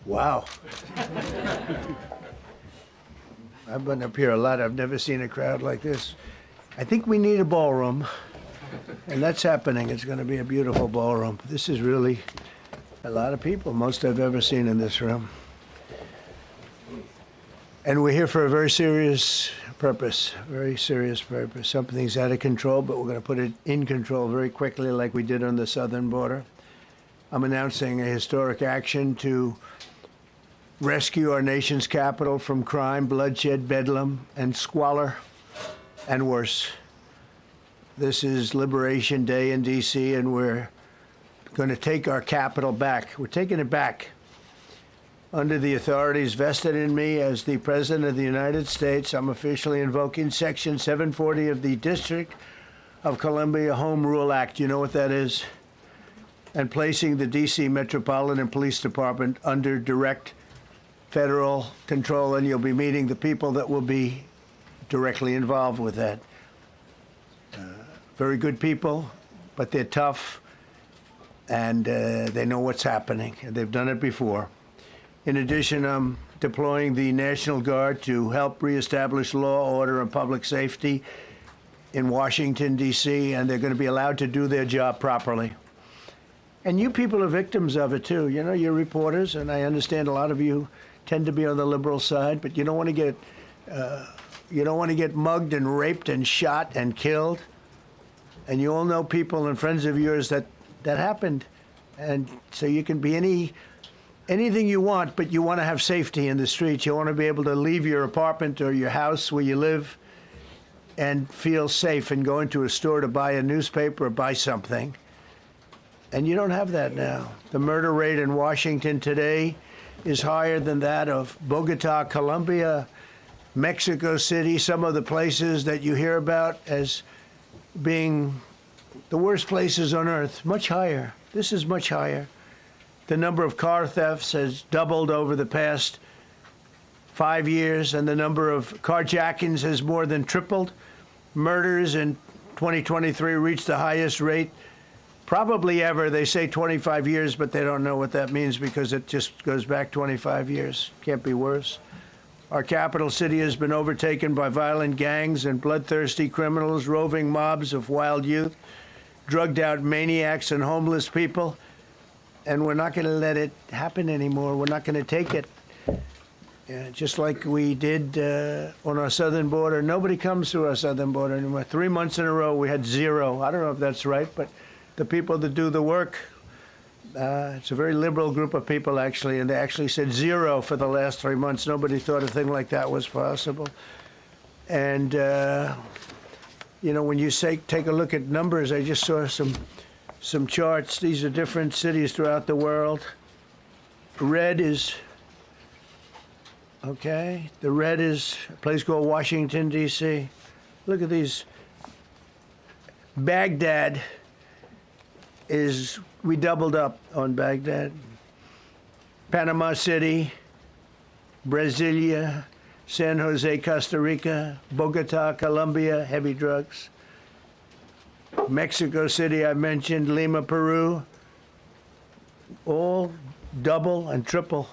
Wow. I've been up here a lot. I've never seen a crowd like this. I think we need a ballroom, and that's happening. It's going to be a beautiful ballroom. This is really a lot of people, most I've ever seen in this room. And we're here for a very serious purpose, very serious purpose. Something's out of control, but we're going to put it in control very quickly like we did on the southern border. I'm announcing a historic action to rescue our nation's capital from crime, bloodshed, bedlam, and squalor, and worse. This is Liberation Day in D.C., and we're going to take our capital back. We're taking it back. Under the authorities vested in me as the President of the United States, I'm officially invoking Section 740 of the District of Columbia Home Rule Act. You know what that is? And placing the D.C. Metropolitan Police Department under direct federal control, and you'll be meeting the people that will be directly involved with that. Very good people, but they're tough, and they know what's happening. They've done it before. In addition, I'm deploying the National Guard to help reestablish law, order, and public safety in Washington, D.C., and they're going to be allowed to do their job properly. And you people are victims of it, too. You know, you're reporters, and I understand a lot of you tend to be on the liberal side, but you don't want to get mugged and raped and shot and killed. And you all know people and friends of yours that happened. And so you can be anything you want, but you want to have safety in the streets. You want to be able to leave your apartment or your house where you live and feel safe and go into a store to buy a newspaper or buy something. And you don't have that now. The murder rate in Washington today is higher than that of Bogota, Colombia, Mexico City, some of the places that you hear about as being the worst places on earth, much higher. This is much higher. The number of car thefts has doubled over the past 5 years, and the number of carjackings has more than tripled. Murders in 2023 reached the highest rate probably ever. They say 25 years, but they don't know what that means because it just goes back 25 years. Can't be worse. Our capital city has been overtaken by violent gangs and bloodthirsty criminals, roving mobs of wild youth, drugged out maniacs and homeless people. And we're not going to let it happen anymore. We're not going to take it. Just like we did on our southern border. Nobody comes through our southern border anymore. 3 months in a row, we had zero. I don't know if that's right, but the people that do the work, it's a very liberal group of people, actually, and they actually said zero for the last 3 months. Nobody thought a thing like that was possible. And, you know, when you say take a look at numbers, I just saw some charts. These are different cities throughout the world. Red is, okay, the red is a place called Washington, D.C. Look at these. Baghdad we doubled up on Baghdad. Panama City, Brasilia, San Jose, Costa Rica, Bogota, Colombia, heavy drugs. Mexico City, I mentioned, Lima, Peru, all double and triple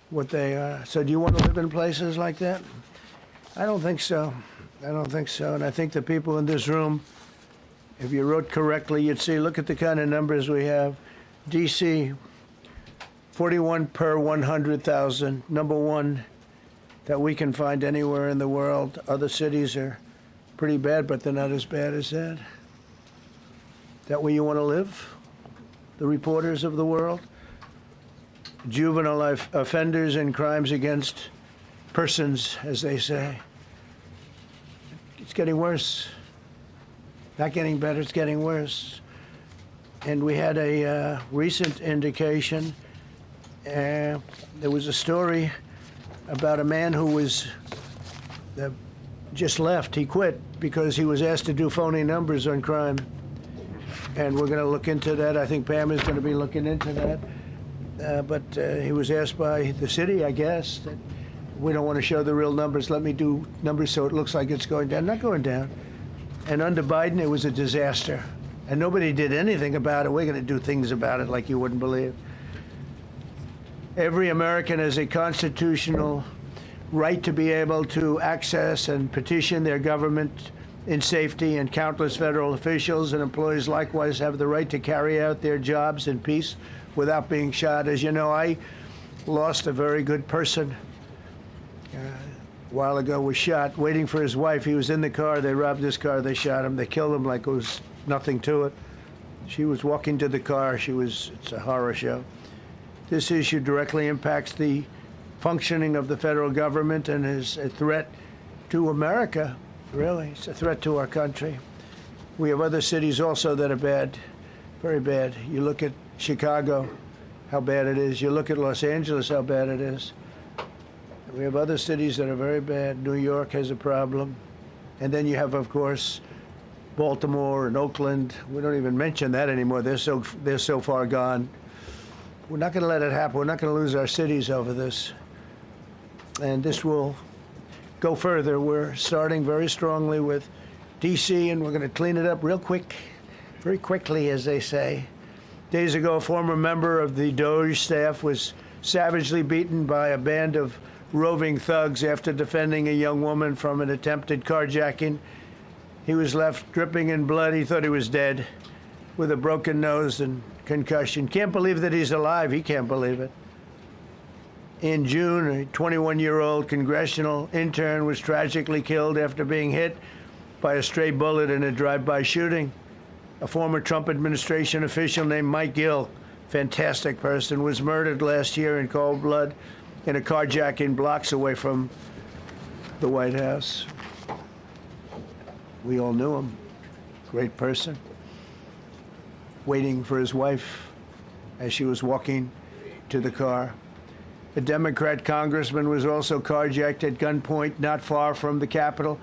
what they are. So do you want to live in places like that? I don't think so. I don't think so. And I think the people in this room, if you wrote correctly, you'd see, look at the kind of numbers we have. D.C., 41 per 100,000, number one that we can find anywhere in the world. Other cities are pretty bad, but they're not as bad as that. That where you want to live? The reporters of the world? Juvenile offenders and crimes against persons, as they say. It's getting worse. Not getting better, it's getting worse. And we had a recent indication. There was a story about a man who was just left. He quit because he was asked to do phony numbers on crime. And we're going to look into that. I think Pam is going to be looking into that. But he was asked by the city, I guess, that we don't want to show the real numbers. Let me do numbers so it looks like it's going down. Not going down. And under Biden, it was a disaster. And nobody did anything about it. We're going to do things about it like you wouldn't believe. Every American has a constitutional right to be able to access and petition their government in safety, and countless federal officials and employees likewise have the right to carry out their jobs in peace without being shot. As you know, I lost a very good person a while ago, was shot waiting for his wife. He was in the car. They robbed his car. They shot him. They killed him like it was nothing to it. She was walking to the car. It's a horror show. This issue directly impacts the functioning of the federal government and is a threat to America, really. It's a threat to our country. We have other cities also that are bad, very bad. You look at Chicago, how bad it is. You look at Los Angeles, how bad it is. We have other cities that are very bad. New York has a problem. And then you have, of course, Baltimore and Oakland. We don't even mention that anymore. They're so far gone. We're not going to let it happen. We're not going to lose our cities over this. And this will go further. We're starting very strongly with D.C., and we're going to clean it up real quick, very quickly, as they say. Days ago, a former member of the DOJ staff was savagely beaten by a band of roving thugs after defending a young woman from an attempted carjacking. He was left dripping in blood. He thought he was dead, with a broken nose and concussion. Can't believe that he's alive. He can't believe it. In June, a 21-year-old congressional intern was tragically killed after being hit by a stray bullet in a drive-by shooting. A former Trump administration official named Mike Gill, fantastic person, was murdered last year in cold blood in a carjacking blocks away from the White House. We all knew him. Great person. Waiting for his wife as she was walking to the car. A Democrat congressman was also carjacked at gunpoint not far from the Capitol.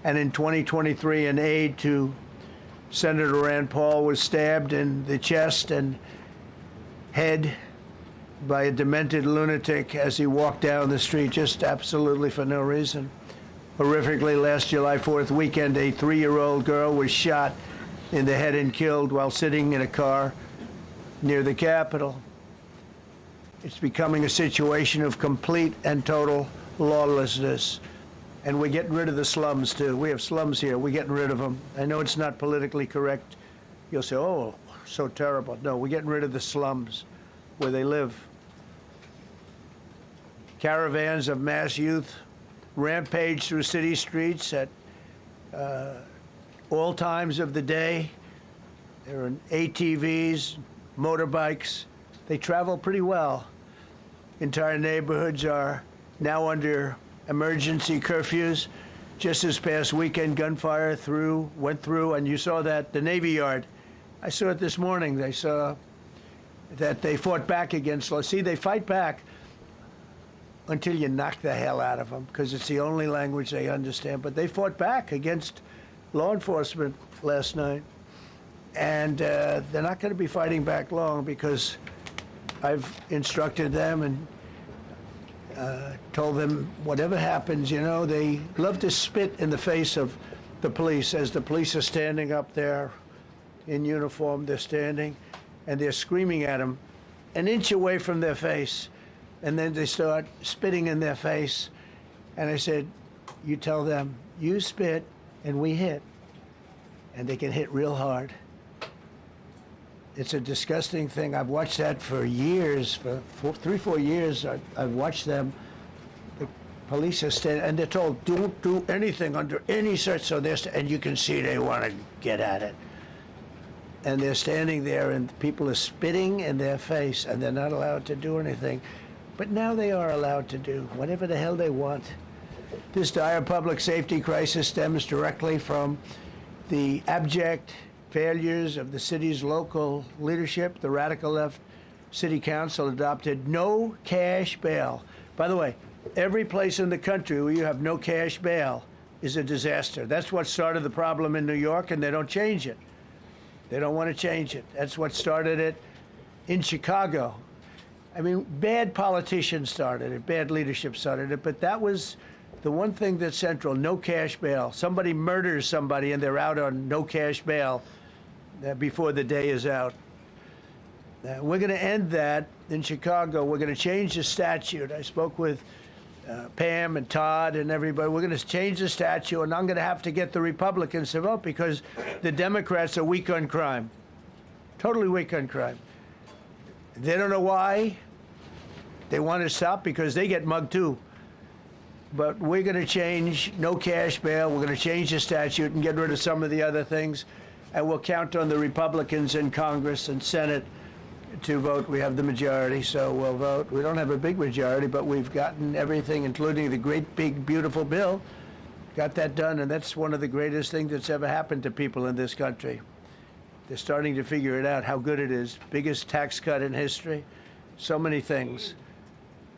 And in 2023, an aide to Senator Rand Paul was stabbed in the chest and head by a demented lunatic as he walked down the street, just absolutely for no reason. Horrifically, last July 4th weekend, a 3-year-old girl was shot in the head and killed while sitting in a car near the Capitol. It's becoming a situation of complete and total lawlessness. And we're getting rid of the slums, too. We have slums here. We're getting rid of them. I know it's not politically correct. You'll say, oh, so terrible. No, we're getting rid of the slums where they live. Caravans of mass youth rampage through city streets at all times of the day. There are ATVs, motorbikes. They travel pretty well. Entire neighborhoods are now under emergency curfews. Just this past weekend, gunfire went through, and you saw that, the Navy Yard. I saw it this morning. They saw that they fought back against law. See, they fight back until you knock the hell out of them, because it's the only language they understand. But they fought back against law enforcement last night. And they're not going to be fighting back long, because I've instructed them and told them whatever happens, you know, they love to spit in the face of the police as the police are standing up there in uniform. They're standing and they're screaming at them an inch away from their face. And then they start spitting in their face. And I said, you tell them, you spit and we hit. And they can hit real hard. It's a disgusting thing. I've watched that for years, for 3-4 years. I've watched them. The police are standing, and they're told, don't do anything under any search. So and you can see they want to get at it. And they're standing there, and people are spitting in their face, and they're not allowed to do anything. But now they are allowed to do whatever the hell they want. This dire public safety crisis stems directly from the abject failures of the city's local leadership. The radical left city council adopted no cash bail. By the way, every place in the country where you have no cash bail is a disaster. That's what started the problem in New York, and they don't change it. They don't want to change it. That's what started it in Chicago. I mean, bad politicians started it, bad leadership started it, but that was the one thing that's central, no cash bail. Somebody murders somebody and they're out on no cash bail before the day is out. We're going to end that in Chicago. We're going to change the statute. I spoke with Pam and Todd and everybody. We're going to change the statute, and I'm going to have to get the Republicans to vote because the Democrats are weak on crime. Totally weak on crime. They don't know why. They want to stop because they get mugged too. But we're going to change no cash bail. We're going to change the statute and get rid of some of the other things. And we'll count on the Republicans in Congress and Senate to vote. We have the majority, so we'll vote. We don't have a big majority, but we've gotten everything, including the great, big, beautiful bill. Got that done, and that's one of the greatest things that's ever happened to people in this country. They're starting to figure it out, how good it is. Biggest tax cut in history. So many things.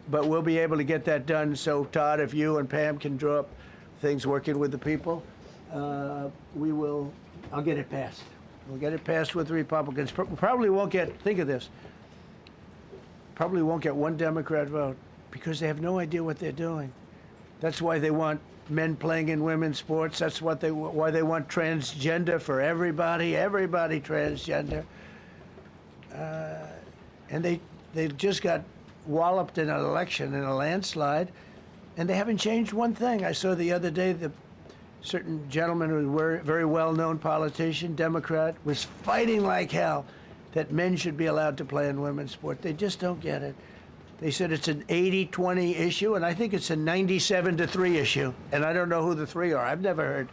But we'll be able to get that done. So, Todd, if you and Pam can draw up things working with the people, we will. I'll get it passed. We'll get it passed with the Republicans. Probably won't get, think of this, probably won't get one Democrat vote because they have no idea what they're doing. That's why they want men playing in women's sports. That's why they want transgender for everybody transgender. And they just got walloped in an election, in a landslide, and they haven't changed one thing. I saw the other day the certain gentleman who was a very well-known politician, Democrat, was fighting like hell that men should be allowed to play in women's sport. They just don't get it. They said it's an 80-20 issue, and I think it's a 97-3 issue. And I don't know who the three are. I've never heard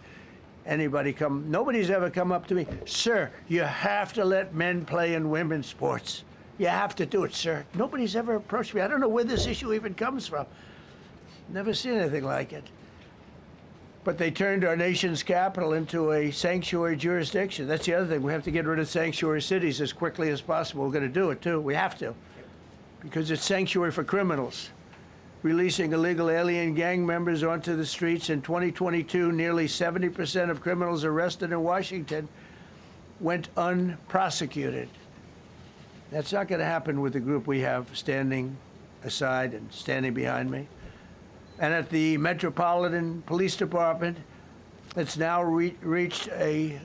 anybody nobody's ever come up to me, sir, you have to let men play in women's sports. You have to do it, sir. Nobody's ever approached me. I don't know where this issue even comes from. Never seen anything like it. But they turned our nation's capital into a sanctuary jurisdiction. That's the other thing. We have to get rid of sanctuary cities as quickly as possible. We're going to do it, too. We have to. Because it's sanctuary for criminals. Releasing illegal alien gang members onto the streets in 2022, nearly 70% of criminals arrested in Washington went unprosecuted. That's not going to happen with the group we have standing aside and standing behind me. And at the Metropolitan Police Department, it's now reached a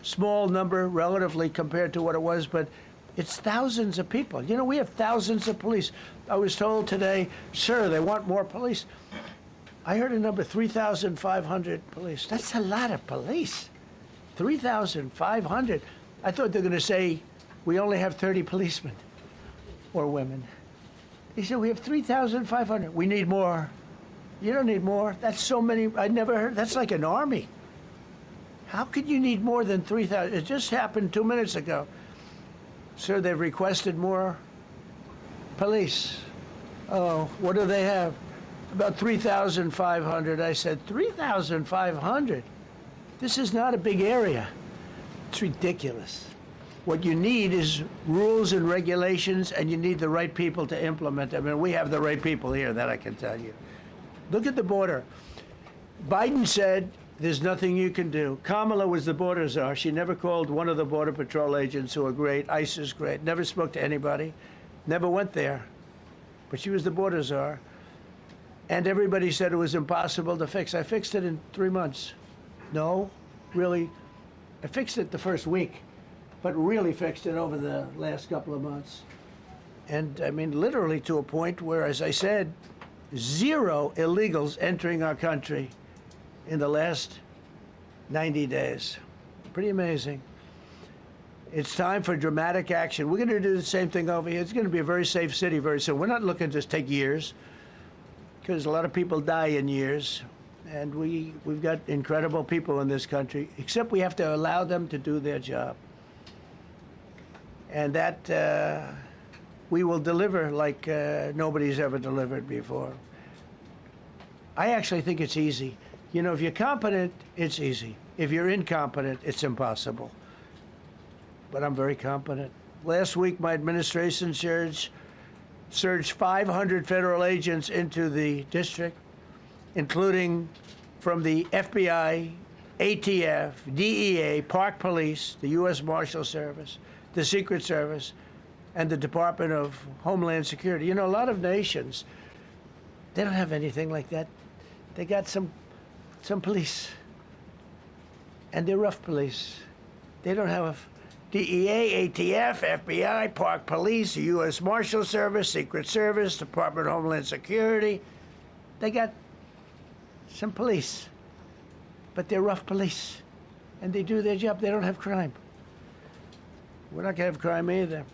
small number relatively compared to what it was, but it's thousands of people. You know, we have thousands of police. I was told today, sir, they want more police. I heard a number, 3,500 police. That's a lot of police. 3,500. I thought they were going to say, we only have 30 policemen or women. He said, we have 3,500. We need more. You don't need more. That's so many. I never heard. That's like an army. How could you need more than 3,000? It just happened 2 minutes ago. Sir, they've requested more police. Oh, what do they have? About 3,500. I said, 3,500? This is not a big area. It's ridiculous. What you need is rules and regulations, and you need the right people to implement them. And we have the right people here, that I can tell you. Look at the border. Biden said there's nothing you can do. Kamala was the border czar. She never called one of the Border Patrol agents who are great. ICE is great. Never spoke to anybody. Never went there. But she was the border czar. And everybody said it was impossible to fix. I fixed it in 3 months. No, really. I fixed it the first week, but really fixed it over the last couple of months. And I mean, literally to a point where, as I said, 0 illegals entering our country in the last 90 days. Pretty amazing. It's time for dramatic action. We're going to do the same thing over here. It's going to be a very safe city very soon. We're not looking to take years, because a lot of people die in years. And we've got incredible people in this country, except we have to allow them to do their job. And that we will deliver like nobody's ever delivered before. I actually think it's easy. You know, if you're competent, it's easy. If you're incompetent, it's impossible. But I'm very competent. Last week, my administration surged 500 federal agents into the district, including from the FBI, ATF, DEA, Park Police, the U.S. Marshal Service, the Secret Service, and the Department of Homeland Security. You know, a lot of nations, they don't have anything like that. They got some police, and they're rough police. They don't have DEA, ATF, FBI, Park Police, the U.S. Marshal Service, Secret Service, Department of Homeland Security. They got some police, but they're rough police, and they do their job. They don't have crime. We're not going to have crime either.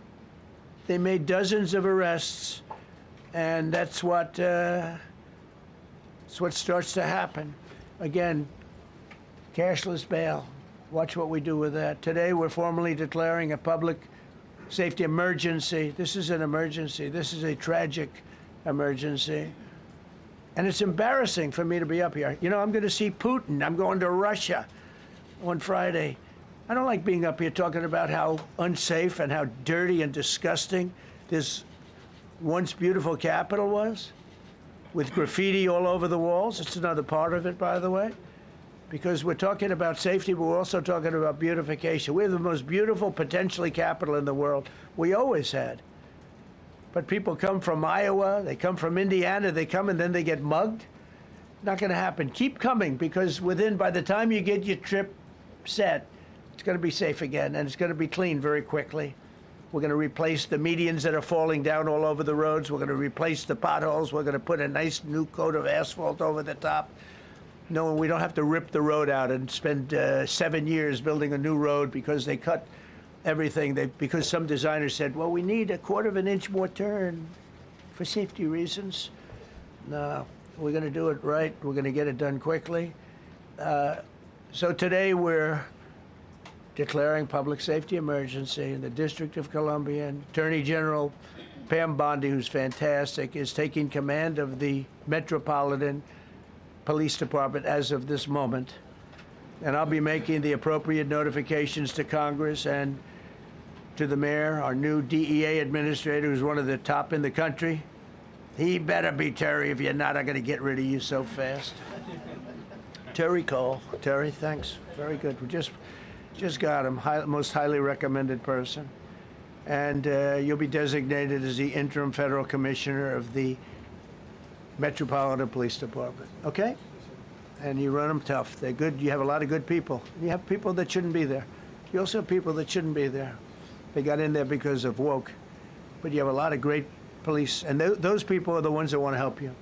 They made dozens of arrests, and that's what starts to happen. Again, cashless bail. Watch what we do with that. Today, we're formally declaring a public safety emergency. This is an emergency. This is a tragic emergency. And it's embarrassing for me to be up here. You know, I'm going to see Putin. I'm going to Russia on Friday. I don't like being up here talking about how unsafe and how dirty and disgusting this once beautiful capital was, with graffiti all over the walls. It's another part of it, by the way, because we're talking about safety, but we're also talking about beautification. We have the most beautiful, potentially, capital in the world. We always had. But people come from Iowa, they come from Indiana, they come and then they get mugged. Not going to happen. Keep coming, because by the time you get your trip set, it's going to be safe again, and it's going to be clean very quickly. We're going to replace the medians that are falling down all over the roads. We're going to replace the potholes. We're going to put a nice new coat of asphalt over the top. No, we don't have to rip the road out and spend 7 years building a new road because they cut everything. Because some designers said, well, we need a 1/4 of an inch more turn for safety reasons. No, we're going to do it right. We're going to get it done quickly. So today we're declaring public safety emergency in the District of Columbia. And Attorney General Pam Bondi, who's fantastic, is taking command of the Metropolitan Police Department as of this moment. And I'll be making the appropriate notifications to Congress and to the mayor, our new DEA administrator, who's one of the top in the country. He better be Terry. If you're not, I'm going to get rid of you so fast. Terry Cole. Terry, thanks. Very good. We just got him. Most highly recommended person. And you'll be designated as the interim federal commissioner of the Metropolitan Police Department. Okay? And you run them tough. They're good. You have a lot of good people. You have people that shouldn't be there. You also have people that shouldn't be there. They got in there because of woke. But you have a lot of great police. And those people are the ones that want to help you.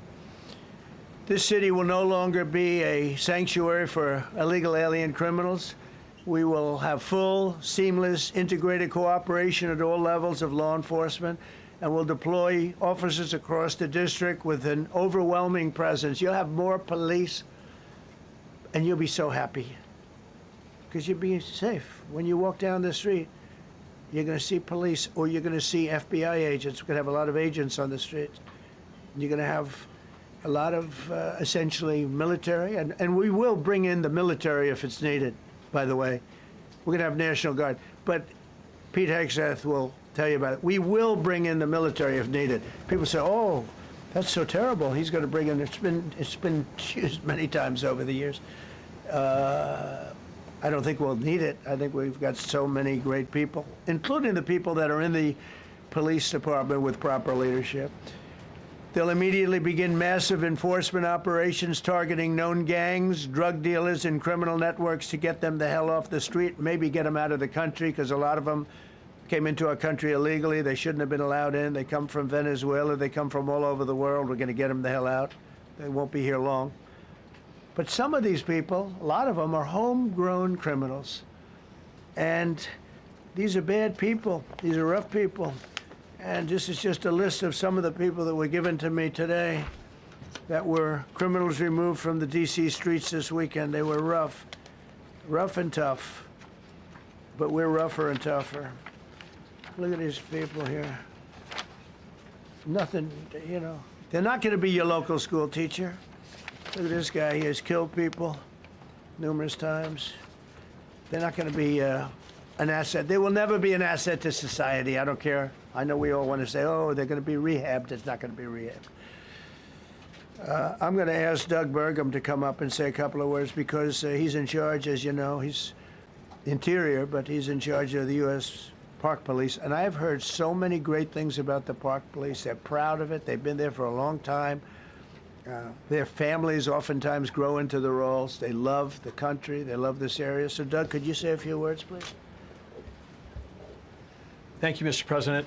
This city will no longer be a sanctuary for illegal alien criminals. We will have full, seamless, integrated cooperation at all levels of law enforcement, and we'll deploy officers across the district with an overwhelming presence. You'll have more police, and you'll be so happy, because you'll be safe. When you walk down the street, you're going to see police, or you're going to see FBI agents. We're going to have a lot of agents on the streets. You're going to have a lot of, essentially, military, and we will bring in the military if it's needed. By the way, we're going to have National Guard, but Pete Hegseth will tell you about it. We will bring in the military if needed. People say, "Oh, that's so terrible. He's going to bring in." It's been used many times over the years. I don't think we'll need it. I think we've got so many great people, including the people that are in the police department with proper leadership. They'll immediately begin massive enforcement operations targeting known gangs, drug dealers, and criminal networks to get them the hell off the street, maybe get them out of the country, because a lot of them came into our country illegally. They shouldn't have been allowed in. They come from Venezuela. They come from all over the world. We're going to get them the hell out. They won't be here long. But some of these people, a lot of them, are homegrown criminals. And these are bad people. These are rough people. And this is just a list of some of the people that were given to me today that were criminals removed from the D.C. streets this weekend. They were rough and tough. But we're rougher and tougher. Look at these people here. Nothing, you know. They're not going to be your local school teacher. Look at this guy. He has killed people numerous times. They're not going to be an asset. They will never be an asset to society. I don't care. I know we all want to say, oh, they're going to be rehabbed. It's not going to be rehabbed. I'm going to ask Doug Burgum to come up and say a couple of words, because he's in charge, as you know. He's Interior, but he's in charge of the U.S. Park Police. And I've heard so many great things about the Park Police. They're proud of it. They've been there for a long time. Their families oftentimes grow into the roles. They love the country. They love this area. So, Doug, could you say a few words, please? Thank you, Mr. President.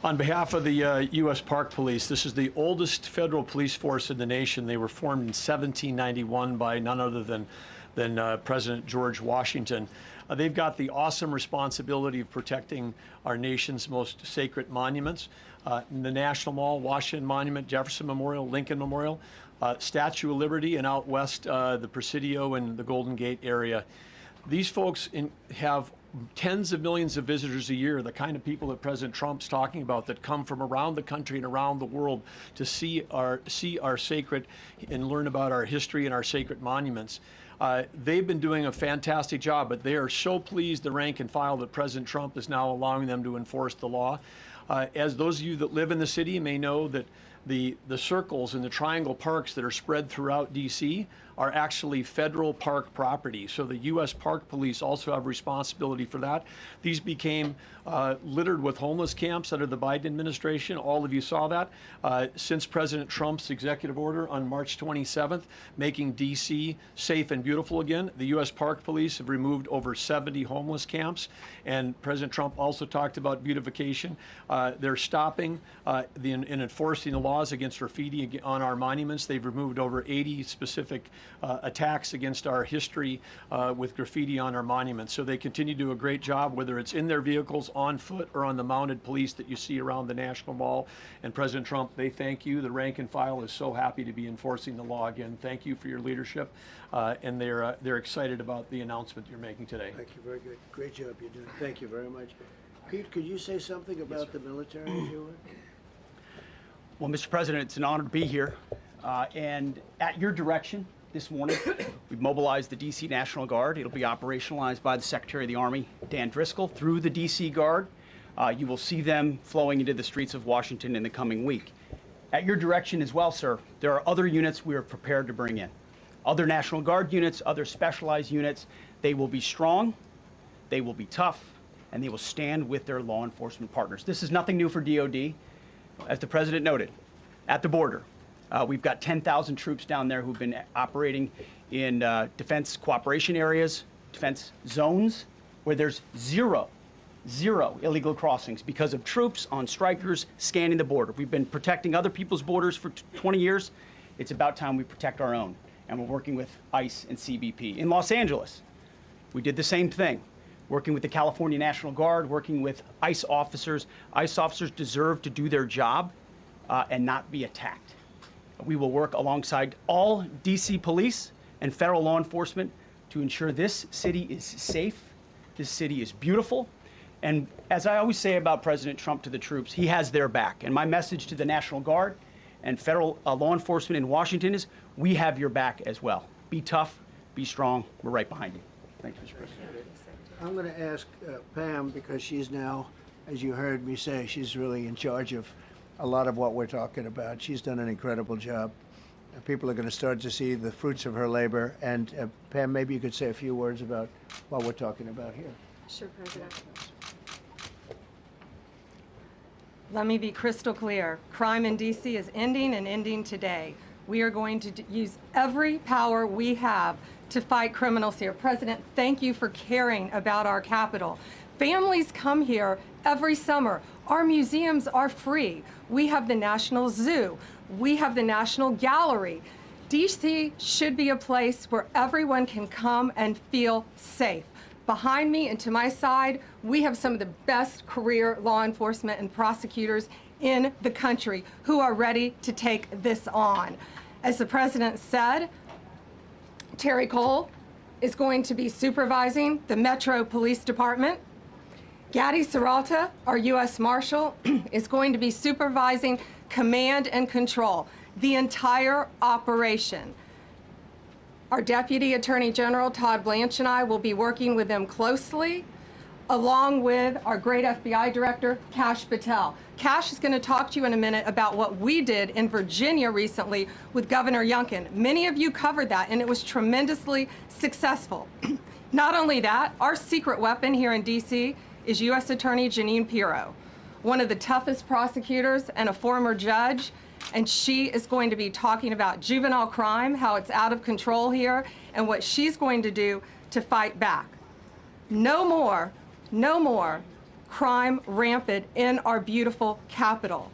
On behalf of the U.S. Park Police, this is the oldest federal police force in the nation. They were formed in 1791 by none other than President George Washington. They've got the awesome responsibility of protecting our nation's most sacred monuments. The National Mall, Washington Monument, Jefferson Memorial, Lincoln Memorial, Statue of Liberty, and out west, the Presidio and the Golden Gate area. These folks have tens of millions of visitors a year, the kind of people that President Trump's talking about that come from around the country and around the world to see our sacred and learn about our history and our sacred monuments. They've been doing a fantastic job, but they are so pleased, the rank and file, that President Trump is now allowing them to enforce the law. As those of you that live in the city may know, that the circles and the triangle parks that are spread throughout D.C. are actually federal park property. So the U.S. Park Police also have responsibility for that. These became littered with homeless camps under the Biden administration. All of you saw that. Since President Trump's executive order on March 27th, making D.C. safe and beautiful again, the U.S. Park Police have removed over 70 homeless camps. And President Trump also talked about beautification. They're stopping and enforcing the laws against graffiti on our monuments. They've removed over 80 specific attacks against our history with graffiti on our monuments. So they continue to do a great job, whether it's in their vehicles, on foot, or on the mounted police that you see around the National Mall. And President Trump, they thank you. The rank and file is so happy to be enforcing the law again. Thank you for your leadership, and they're excited about the announcement you're making today. Thank you. Very good. Great job you're doing. Thank you very much. Pete, could you say something about the military, if you would? Well, Mr. President, it's an honor to be here. And at your direction this morning, we've mobilized the D.C. National Guard. It'll be operationalized by the Secretary of the Army, Dan Driscoll, through the D.C. Guard. You will see them flowing into the streets of Washington in the coming week. At your direction as well, sir, there are other units we are prepared to bring in. Other National Guard units, other specialized units. They will be strong, they will be tough, and they will stand with their law enforcement partners. This is nothing new for DOD. As the President noted, at the border, we've got 10,000 troops down there who've been operating in defense cooperation areas, defense zones, where there's zero illegal crossings because of troops on strikers scanning the border. We've been protecting other people's borders for 20 years. It's about time we protect our own, and we're working with ICE and CBP. In Los Angeles, we did the same thing, working with the California National Guard, working with ICE officers. ICE officers deserve to do their job and not be attacked. We will work alongside all D.C. police and federal law enforcement to ensure this city is safe, this city is beautiful, and as I always say about President Trump to the troops, he has their back. And my message to the National Guard and federal law enforcement in Washington is, we have your back as well. Be tough, be strong, we're right behind you. Thank you, Mr. President. I'm going to ask Pam, because she's now, as you heard me say, she's really in charge of a lot of what we're talking about. She's done an incredible job. People are going to start to see the fruits of her labor. And Pam, maybe you could say a few words about what we're talking about here. Sure, President. Let me be crystal clear. Crime in D.C. is ending, and ending today. We are going to use every power we have to fight criminals here. President, thank you for caring about our capital. Families come here every summer. Our museums are free. We have the National Zoo. We have the National Gallery. D.C. should be a place where everyone can come and feel safe. Behind me and to my side, we have some of the best career law enforcement and prosecutors in the country who are ready to take this on. As the President said, Terry Cole is going to be supervising the Metro Police Department. Gaddy Serralta, our U.S. Marshal, is going to be supervising command and control, the entire operation. Our Deputy Attorney General, Todd Blanche, and I will be working with them closely, along with our great FBI Director, Kash Patel. Kash is going to talk to you in a minute about what we did in Virginia recently with Governor Youngkin. Many of you covered that, and it was tremendously successful. Not only that, our secret weapon here in D.C. is U.S. Attorney Jeanine Pirro, one of the toughest prosecutors and a former judge, and she is going to be talking about juvenile crime, how it's out of control here, and what she's going to do to fight back. No more crime rampant in our beautiful capital.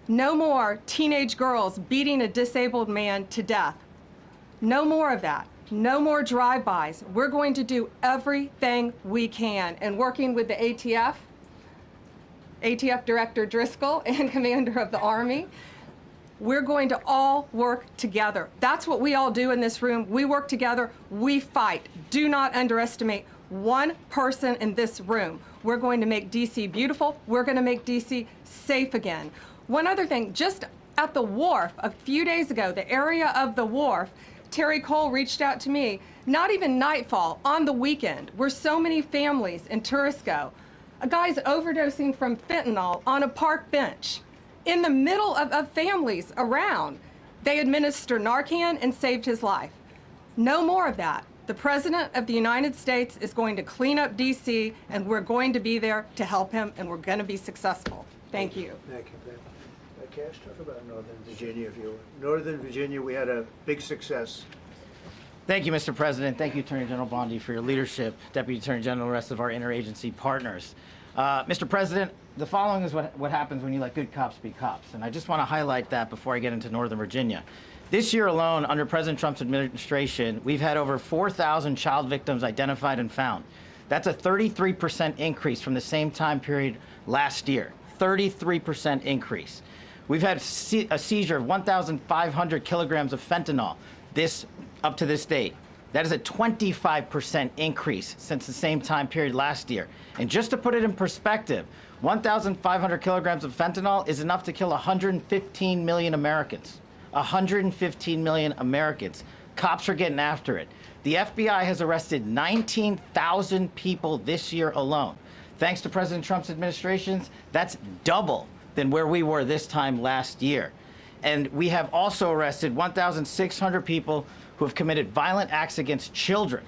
No more teenage girls beating a disabled man to death. No more of that. No more drive-bys. We're going to do everything we can. And working with the ATF Director Driscoll and Commander of the Army, we're going to all work together. That's what we all do in this room. We work together, we fight. Do not underestimate one person in this room. We're going to make DC beautiful. We're going to make DC safe again. One other thing, just at the wharf a few days ago, the area of the wharf, Terry Cole reached out to me, not even nightfall, on the weekend, where so many families and tourists go. A guy's overdosing from fentanyl on a park bench in the middle of families around. They administered Narcan and saved his life. No more of that. The President of the United States is going to clean up DC, and we're going to be there to help him, and we're going to be successful. Thank you. Thank you, Ben. Cash, talk about Northern Virginia, if you will. Northern Virginia, we had a big success. Thank you, Mr. President. Thank you, Attorney General Bondi, for your leadership, Deputy Attorney General, and the rest of our interagency partners. Mr. President, the following is what happens when you let good cops be cops, and I just want to highlight that before I get into Northern Virginia. This year alone, under President Trump's administration, we've had over 4,000 child victims identified and found. That's a 33% increase from the same time period last year. 33% increase. We've had a seizure of 1,500 kilograms of fentanyl up to this date. That is a 25% increase since the same time period last year. And just to put it in perspective, 1,500 kilograms of fentanyl is enough to kill 115 million Americans. 115 million Americans. Cops are getting after it. The FBI has arrested 19,000 people this year alone. Thanks to President Trump's administrations, that's double than where we were this time last year. And we have also arrested 1,600 people who have committed violent acts against children.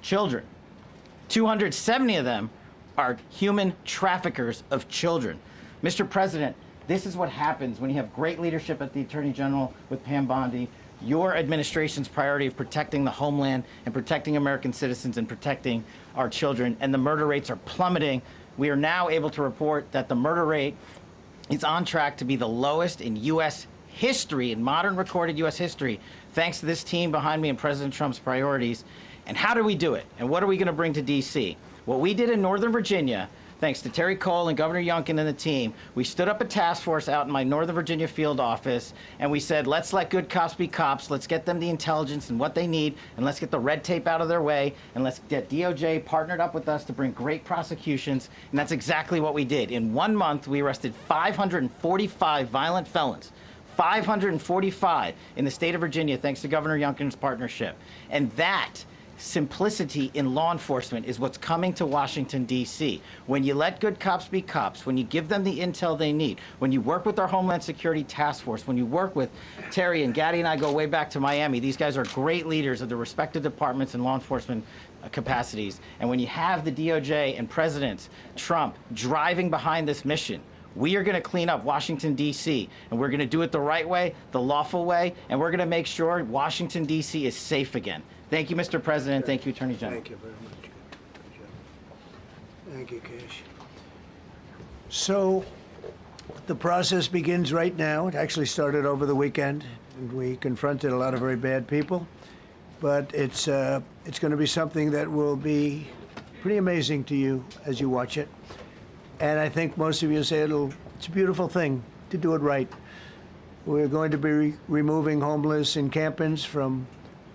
270 of them are human traffickers of children. Mr. President, this is what happens when you have great leadership at the Attorney General with Pam Bondi, your administration's priority of protecting the homeland and protecting American citizens and protecting our children, and the murder rates are plummeting. We are now able to report that the murder rate is on track to be the lowest in U.S. history, in modern recorded U.S. history, thanks to this team behind me and President Trump's priorities. And how do we do it? And what are we going to bring to D.C.? What we did in Northern Virginia, thanks to Terry Cole and Governor Youngkin and the team, we stood up a task force out in my Northern Virginia field office, and we said, let's let good cops be cops, let's get them the intelligence and what they need, and let's get the red tape out of their way, and let's get DOJ partnered up with us to bring great prosecutions, and that's exactly what we did. In 1 month, we arrested 545 violent felons. 545 in the state of Virginia, thanks to Governor Youngkin's partnership. And that simplicity in law enforcement is what's coming to Washington, D.C. When you let good cops be cops, when you give them the intel they need, when you work with our Homeland Security Task Force, when you work with Terry and Gaddy and I go way back to Miami, these guys are great leaders of the respective departments and law enforcement capacities. And when you have the DOJ and President Trump driving behind this mission, we are going to clean up Washington, D.C., and we're going to do it the right way, the lawful way, and we're going to make sure Washington, D.C. is safe again. Thank you, Mr. President. Thank you, Attorney General. Thank you very much. Thank you, Cash. So the process begins right now. It actually started over the weekend, and we confronted a lot of very bad people. But it's going to be something that will be pretty amazing to you as you watch it. And I think most of you say it's a beautiful thing to do it right. We're going to be removing homeless encampments from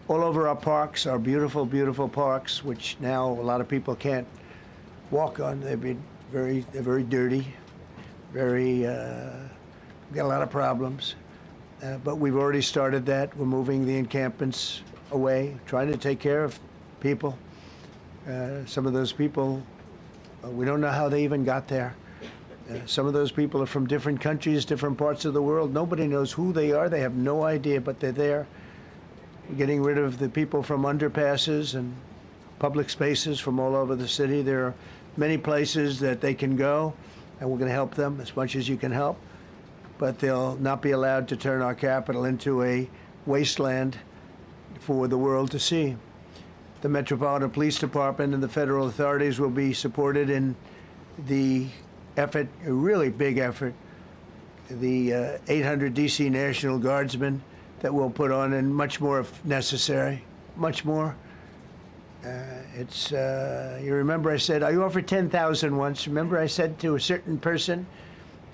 all over our parks, our beautiful, beautiful parks, which now a lot of people can't walk on. They're very dirty, we've got a lot of problems. But we've already started that. We're moving the encampments away, trying to take care of people. Some of those people, we don't know how they even got there. Some of those people are from different countries, different parts of the world. Nobody knows who they are. They have no idea, but they're there. We're getting rid of the people from underpasses and public spaces from all over the city. There are many places that they can go, and we're going to help them as much as you can help. But they'll not be allowed to turn our capital into a wasteland for the world to see. The Metropolitan Police Department and the federal authorities will be supported in the effort, a really big effort, the 800 D.C. National Guardsmen that we'll put on, and much more if necessary, much more. You remember I said, I offered 10,000 once. Remember I said to a certain person,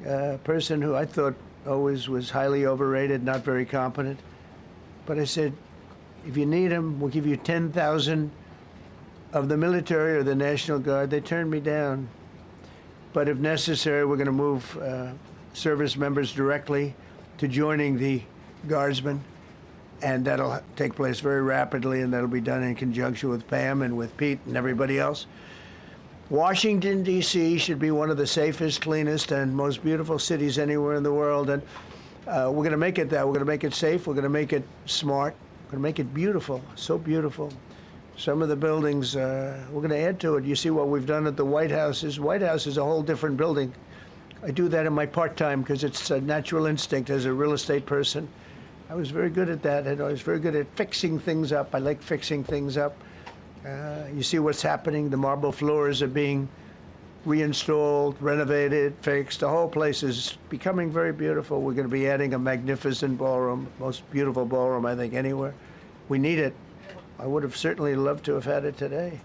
a person who I thought always was highly overrated, not very competent. But I said, if you need them, we'll give you 10,000 of the military or the National Guard. They turned me down. But if necessary, we're going to move service members directly to joining the Guardsmen. And that'll take place very rapidly, and that'll be done in conjunction with Pam and with Pete and everybody else. Washington, D.C. should be one of the safest, cleanest, and most beautiful cities anywhere in the world. And we're going to make it that. We're going to make it safe. We're going to make it smart. We're going to make it beautiful, so beautiful. Some of the buildings, we're going to add to it. You see what we've done at the White House. White House is a whole different building. I do that in my part-time because it's a natural instinct as a real estate person. I was very good at that, and I was very good at fixing things up. I like fixing things up. You see what's happening. The marble floors are being reinstalled, renovated, fixed. The whole place is becoming very beautiful. We're going to be adding a magnificent ballroom, most beautiful ballroom, I think, anywhere. We need it. I would have certainly loved to have had it today.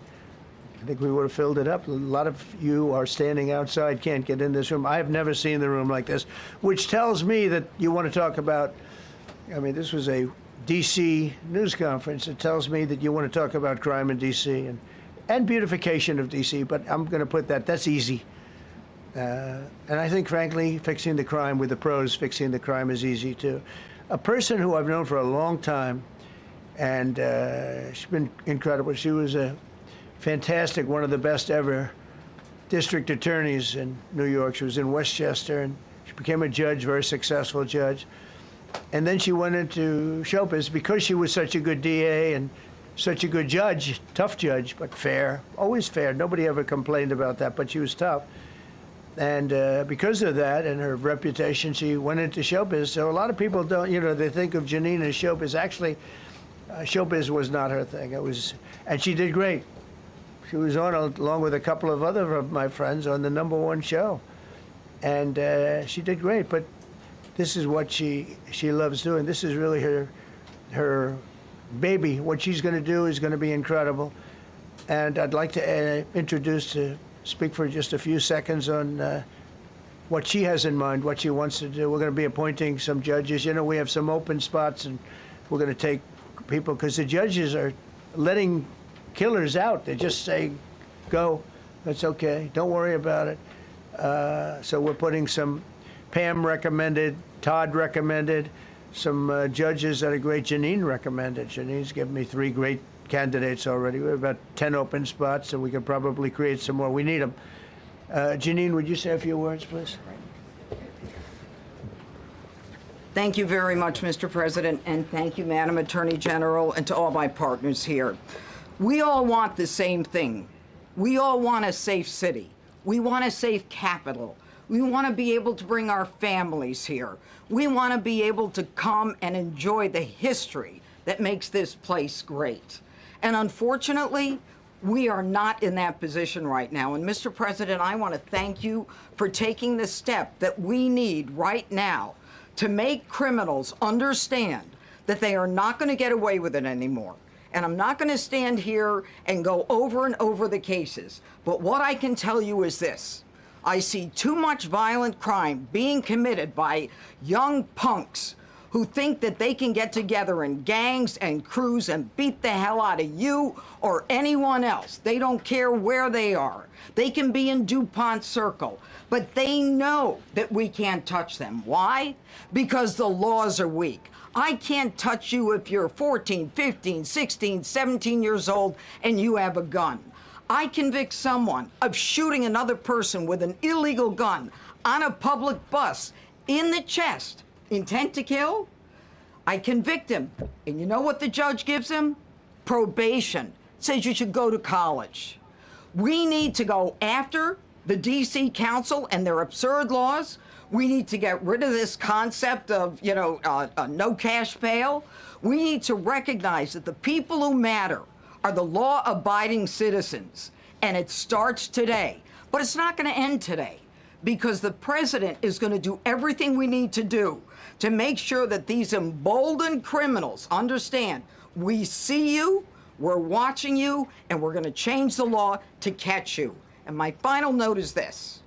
I think we would have filled it up. A lot of you are standing outside, can't get in this room. I have never seen the room like this, which tells me that you want to talk about, I mean, this was a D.C. news conference. It tells me that you want to talk about crime in D.C. and beautification of D.C., but I'm going to put that's easy. And I think, frankly, fixing the crime with the pros, fixing the crime is easy, too. A person who I've known for a long time, and she's been incredible. She was a fantastic, one of the best ever district attorneys in New York. She was in Westchester, and she became a judge, very successful judge. And then she went into show business because she was such a good DA and such a good judge, tough judge, but fair, always fair. Nobody ever complained about that, but she was tough. And because of that and her reputation, she went into show business. So a lot of people don't, they think of Janine as show business. Actually, show business was not her thing. And she did great. She was on, along with a couple of other of my friends, on the #1 show. And she did great, but this is what she loves doing. This is really her baby. What she's going to do is going to be incredible. And I'd like to speak for just a few seconds on what she has in mind, what she wants to do. We're going to be appointing some judges. We have some open spots, and we're going to take people, because the judges are letting killers out. They just say, go, that's okay, don't worry about it. So we're putting some, Pam recommended, Todd recommended, some judges that are great. Janine recommended. Janine's given me 3 great candidates already. We have about 10 open spots, and we can probably create some more. We need them. Janine, would you say a few words, please? Thank you very much, Mr. President, and thank you, Madam Attorney General, and to all my partners here. We all want the same thing. We all want a safe city. We want a safe capital. We want to be able to bring our families here. We want to be able to come and enjoy the history that makes this place great. And unfortunately, we are not in that position right now. And Mr. President, I want to thank you for taking the step that we need right now to make criminals understand that they are not going to get away with it anymore. And I'm not going to stand here and go over and over the cases. But what I can tell you is this. I see too much violent crime being committed by young punks who think that they can get together in gangs and crews and beat the hell out of you or anyone else. They don't care where they are. They can be in DuPont Circle, but they know that we can't touch them. Why? Because the laws are weak. I can't touch you if you're 14, 15, 16, 17 years old and you have a gun. I convict someone of shooting another person with an illegal gun on a public bus in the chest. Intent to kill? I convict him. And you know what the judge gives him? Probation. Says you should go to college. We need to go after the D.C. Council and their absurd laws. We need to get rid of this concept of, no cash bail. We need to recognize that the people who matter are the law-abiding citizens. And it starts today But it's not going to end today, because the president is going to do everything we need to do to make sure that these emboldened criminals understand we see you, we're watching you, and we're going to change the law to catch you. And my final note is this.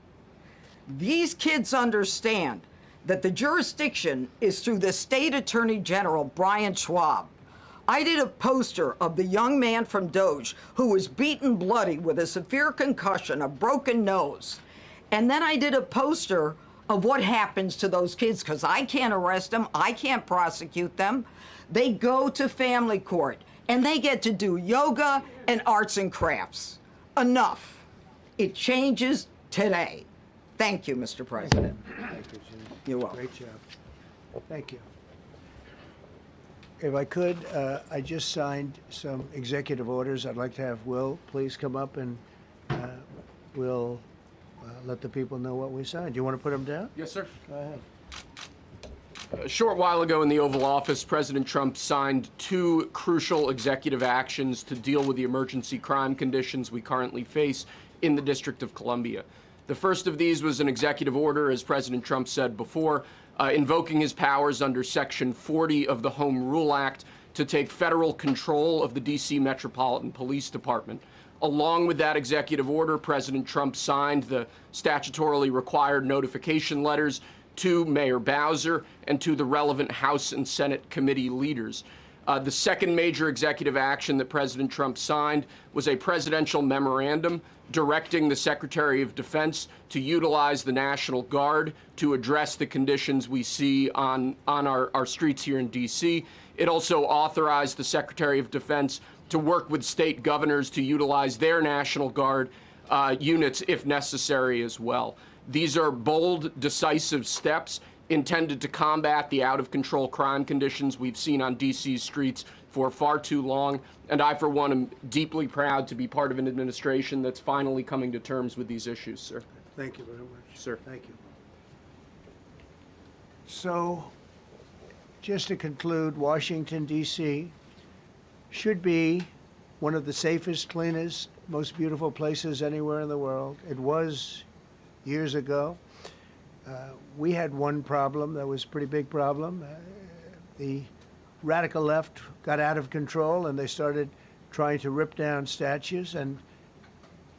These kids understand that the jurisdiction is through the State Attorney General, Brian Schwab. I did a poster of the young man from Doge who was beaten bloody with a severe concussion, a broken nose. And then I did a poster of what happens to those kids, because I can't arrest them, I can't prosecute them. They go to family court, and they get to do yoga and arts and crafts. Enough. It changes today. Thank you, Mr. President. Thank you, Jim. You're welcome. Great job. Thank you. If I could, I just signed some executive orders. I'd like to have Will please come up, and we'll let the people know what we signed. Do you want to put them down? Yes, sir. Go ahead. A short while ago in the Oval Office, President Trump signed 2 crucial executive actions to deal with the emergency crime conditions we currently face in the District of Columbia. The first of these was an executive order, as President Trump said before, invoking his powers under Section 40 of the Home Rule Act to take federal control of the D.C. Metropolitan Police Department. Along with that executive order, President Trump signed the statutorily required notification letters to Mayor Bowser and to the relevant House and Senate committee leaders. The second major executive action that President Trump signed was a presidential memorandum directing the Secretary of Defense to utilize the National Guard to address the conditions we see on our streets here in D.C. It also authorized the Secretary of Defense to work with state governors to utilize their National Guard units if necessary as well. These are bold, decisive steps intended to combat the out-of-control crime conditions we've seen on D.C.'s streets for far too long, and I, for one, am deeply proud to be part of an administration that's finally coming to terms with these issues, sir. Thank you very much. Sir. Thank you. So, just to conclude, Washington, D.C. should be one of the safest, cleanest, most beautiful places anywhere in the world. It was years ago. We had one problem that was a pretty big problem. The radical left got out of control, and they started trying to rip down statues. And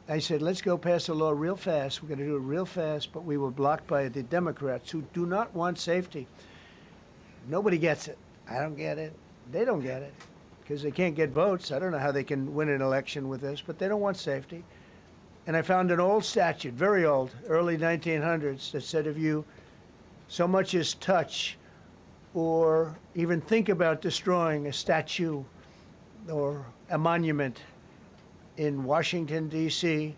I said, let's go pass a law real fast. We're going to do it real fast, but we were blocked by the Democrats, who do not want safety. Nobody gets it. I don't get it. They don't get it, because they can't get votes. I don't know how they can win an election with this, but they don't want safety. And I found an old statute, very old, early 1900s, that said if you so much as touch or even think about destroying a statue or a monument in Washington, D.C.,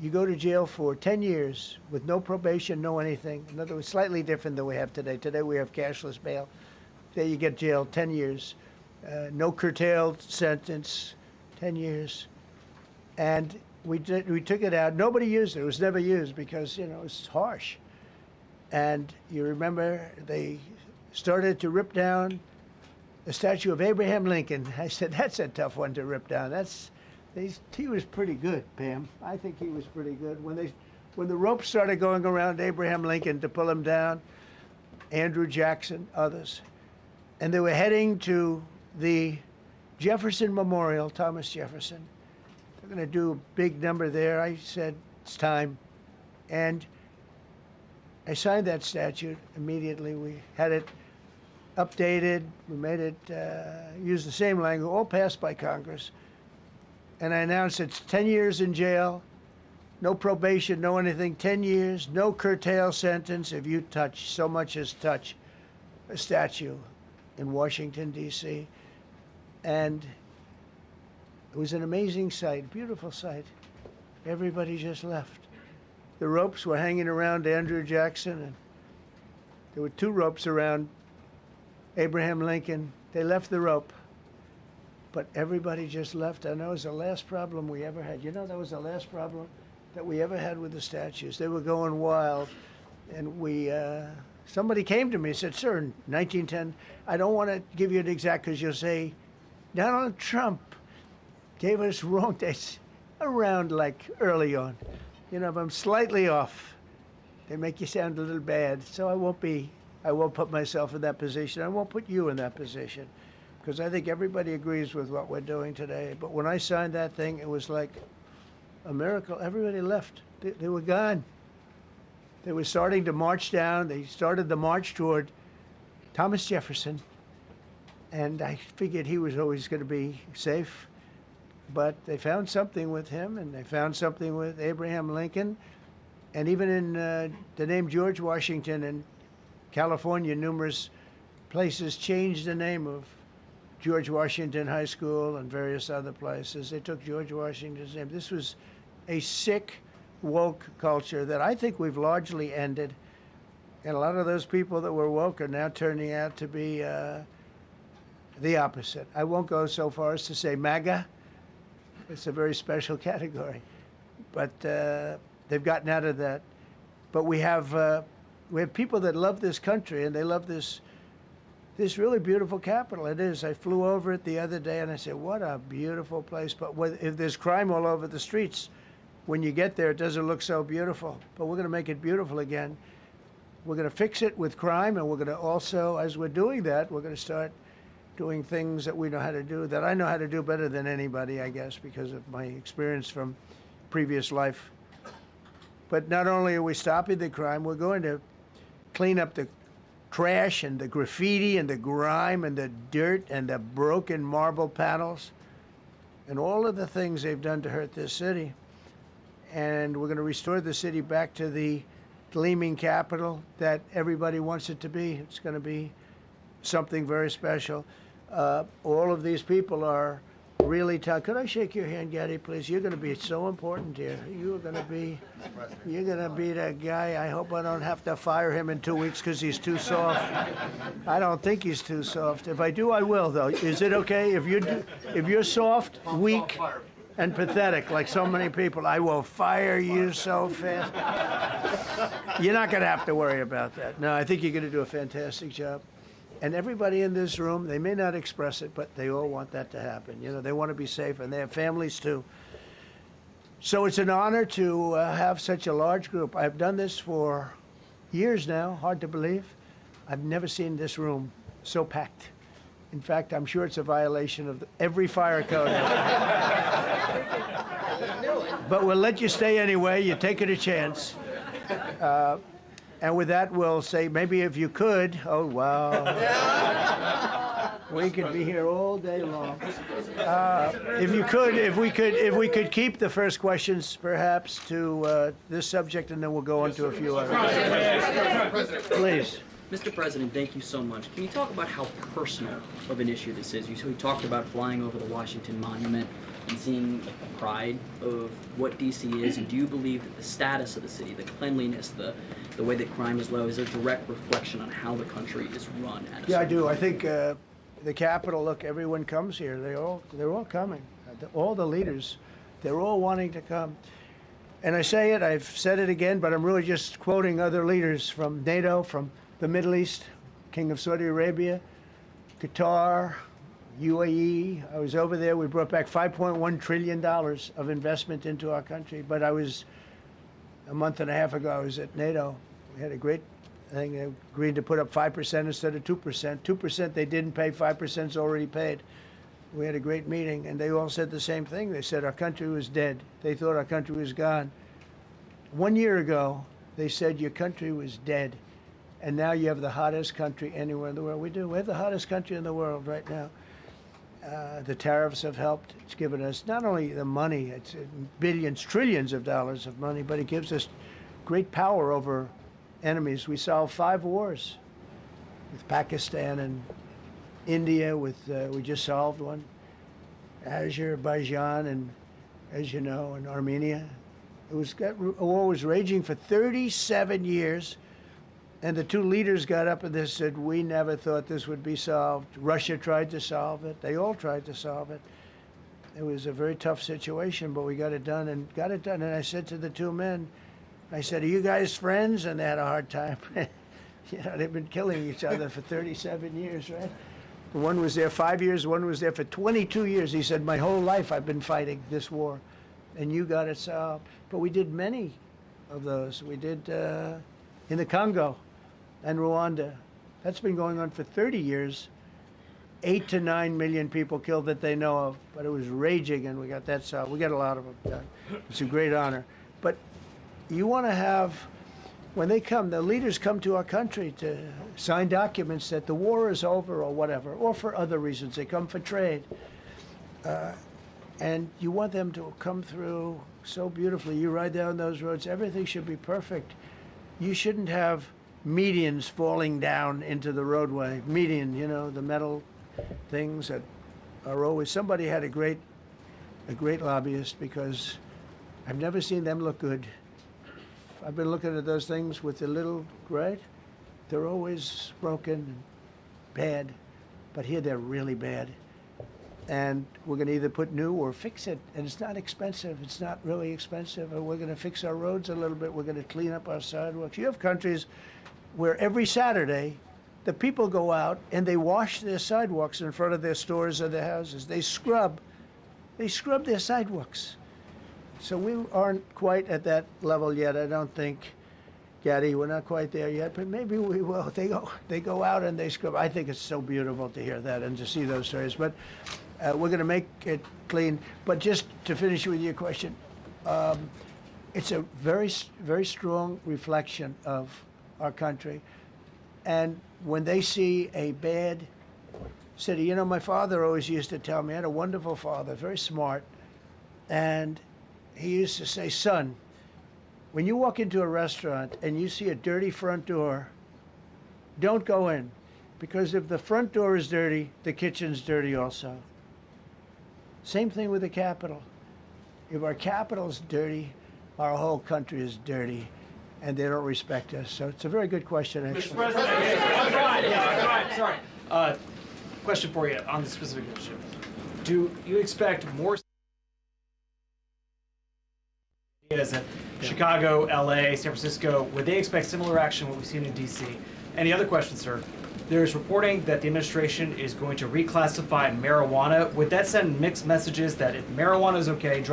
you go to jail for 10 years with no probation, no anything. In other words, slightly different than we have today. Today we have cashless bail. There you get jailed 10 years. No curtailed sentence, 10 years. And we took it out. Nobody used it. It was never used because, you know, it's harsh. And you remember they started to rip down the statue of Abraham Lincoln. I said, that's a tough one to rip down. He was pretty good, Pam. I think he was pretty good. When the ropes started going around Abraham Lincoln to pull him down, Andrew Jackson, others, and they were heading to the Jefferson Memorial, Thomas Jefferson. They're going to do a big number there. I said, it's time. And I signed that statute immediately. We had it updated. We made it use the same language, all passed by Congress. And I announced it's 10 years in jail, no probation, no anything, 10 years, no curtail sentence if you touch, so much as touch a statue in Washington, D.C. And it was an amazing sight, beautiful sight. Everybody just left. The ropes were hanging around Andrew Jackson, and there were 2 ropes around Abraham Lincoln. They left the rope, but everybody just left. And that was the last problem we ever had. You know, that was the last problem that we ever had with the statues. They were going wild, and somebody came to me and said, sir, in 1910, I don't want to give you an exact, because you'll say, Donald Trump gave us wrong dates around like early on. You know, if I'm slightly off, they make you sound a little bad. So I won't put myself in that position. I won't put you in that position, because I think everybody agrees with what we're doing today. But when I signed that thing, it was like a miracle. Everybody left. They were gone. They were starting to march down. They started the march toward Thomas Jefferson. And I figured he was always going to be safe. But they found something with him, and they found something with Abraham Lincoln. And even in the name George Washington in California, numerous places changed the name of George Washington High School and various other places. They took George Washington's name. This was a sick, woke culture that I think we've largely ended. And a lot of those people that were woke are now turning out to be the opposite. I won't go so far as to say MAGA. It's a very special category. But they've gotten out of that. But we have people that love this country, and they love this really beautiful capital. It is. I flew over it the other day, and I said, what a beautiful place. But if there's crime all over the streets, when you get there, it doesn't look so beautiful. But we're going to make it beautiful again. We're going to fix it with crime, and we're going to also, as we're doing that, we're going to start doing things that we know how to do, that I know how to do better than anybody, I guess, because of my experience from previous life. But not only are we stopping the crime, we're going to clean up the trash and the graffiti and the grime and the dirt and the broken marble panels and all of the things they've done to hurt this city. And we're going to restore the city back to the gleaming capital that everybody wants it to be. It's going to be something very special. All of these people are really tough. Could I shake your hand, Gaddy, please? You're going to be so important here. You're going to be the guy. I hope I don't have to fire him in 2 weeks because he's too soft. I don't think he's too soft. If I do, I will, though. Is it okay if you're soft, weak, and pathetic like so many people? I will fire you so fast. You're not going to have to worry about that. No, I think you're going to do a fantastic job. And everybody in this room, they may not express it, but they all want that to happen. You know, they want to be safe, and they have families too. So it's an honor to have such a large group. I've done this for years now, hard to believe. I've never seen this room so packed. In fact, I'm sure it's a violation of every fire code. But we'll let you stay anyway. You're taking a chance. And with that, we'll say, maybe if you could, oh, wow. We could be here all day long. If we could keep the first questions, perhaps, to this subject, and then we'll go on to a few others. Please. Mr. President, thank you so much. Can you talk about how personal of an issue this is? You talked about flying over the Washington Monument and seeing the pride of what D.C. is, and do you believe that the status of the city, the cleanliness, the way that crime is low, is a direct reflection on how the country is run? Yeah, I do. I think the Capitol, look, everyone comes here. They're all coming. All the leaders, they're all wanting to come. And I say it, I've said it again, but I'm really just quoting other leaders from NATO, from the Middle East, King of Saudi Arabia, Qatar, UAE. I was over there. We brought back $5.1 trillion of investment into our country. But a month and a half ago, I was at NATO. We had a great thing. They agreed to put up 5% instead of 2%. 2% they didn't pay, 5% is already paid. We had a great meeting, and they all said the same thing. They said our country was dead. They thought our country was gone. 1 year ago, they said your country was dead. And now you have the hottest country anywhere in the world. We do. We have the hottest country in the world right now. The tariffs have helped. It's given us not only the money, it's billions, trillions of dollars of money, but it gives us great power over enemies. We solved 5 wars with Pakistan and India. We just solved one. Azerbaijan and, as you know, and Armenia. A war was raging for 37 years. And the 2 leaders got up and they said, we never thought this would be solved. Russia tried to solve it. They all tried to solve it. It was a very tough situation, but we got it done. And I said to the 2 men, I said, are you guys friends? And they had a hard time. You know, they've been killing each other for 37 years, right? One was there 5 years, one was there for 22 years. He said, my whole life I've been fighting this war. and you got it solved. But we did many of those. We did in the Congo and Rwanda. That's been going on for 30 years. 8 to 9 million people killed that they know of, but it was raging, and we got that solved. We got a lot of them done. It's a great honor. But you want to have, when they come, the leaders come to our country to sign documents that the war is over or whatever, or for other reasons. They come for trade. And you want them to come through so beautifully. You ride down those roads, everything should be perfect. You shouldn't have medians falling down into the roadway. Median, you know, the metal things that are always, somebody had a great lobbyist, because I've never seen them look good. I've been looking at those things with the little, right? They're always broken and bad, but here they're really bad. And we're going to either put new or fix it, and it's not expensive. It's not really expensive. And we're going to fix our roads a little bit. We're going to clean up our sidewalks. You have countries where every Saturday the people go out and they wash their sidewalks in front of their stores or their houses. They scrub their sidewalks. So we aren't quite at that level yet, I don't think, Gaddy. We're not quite there yet, but maybe we will. They go out and they scrub. I think it's so beautiful to hear that and to see those stories. But we're going to make it clean. But just to finish with your question, it's a very, very strong reflection of our country. And when they see a bad city, you know, my father always used to tell me, I had a wonderful father, very smart, and he used to say, son, when you walk into a restaurant and you see a dirty front door, don't go in, because if the front door is dirty, the kitchen's dirty also. Same thing with the Capitol. If our Capitol's dirty, our whole country is dirty, and they don't respect us. So it's a very good question, actually. Mr. President, sorry. Question for you on the specific issue. Do you expect more ideas that Chicago, LA, San Francisco, would they expect similar action to what we've seen in DC? Any other questions, sir? There's reporting that the administration is going to reclassify marijuana. Would that send mixed messages that if marijuana is okay,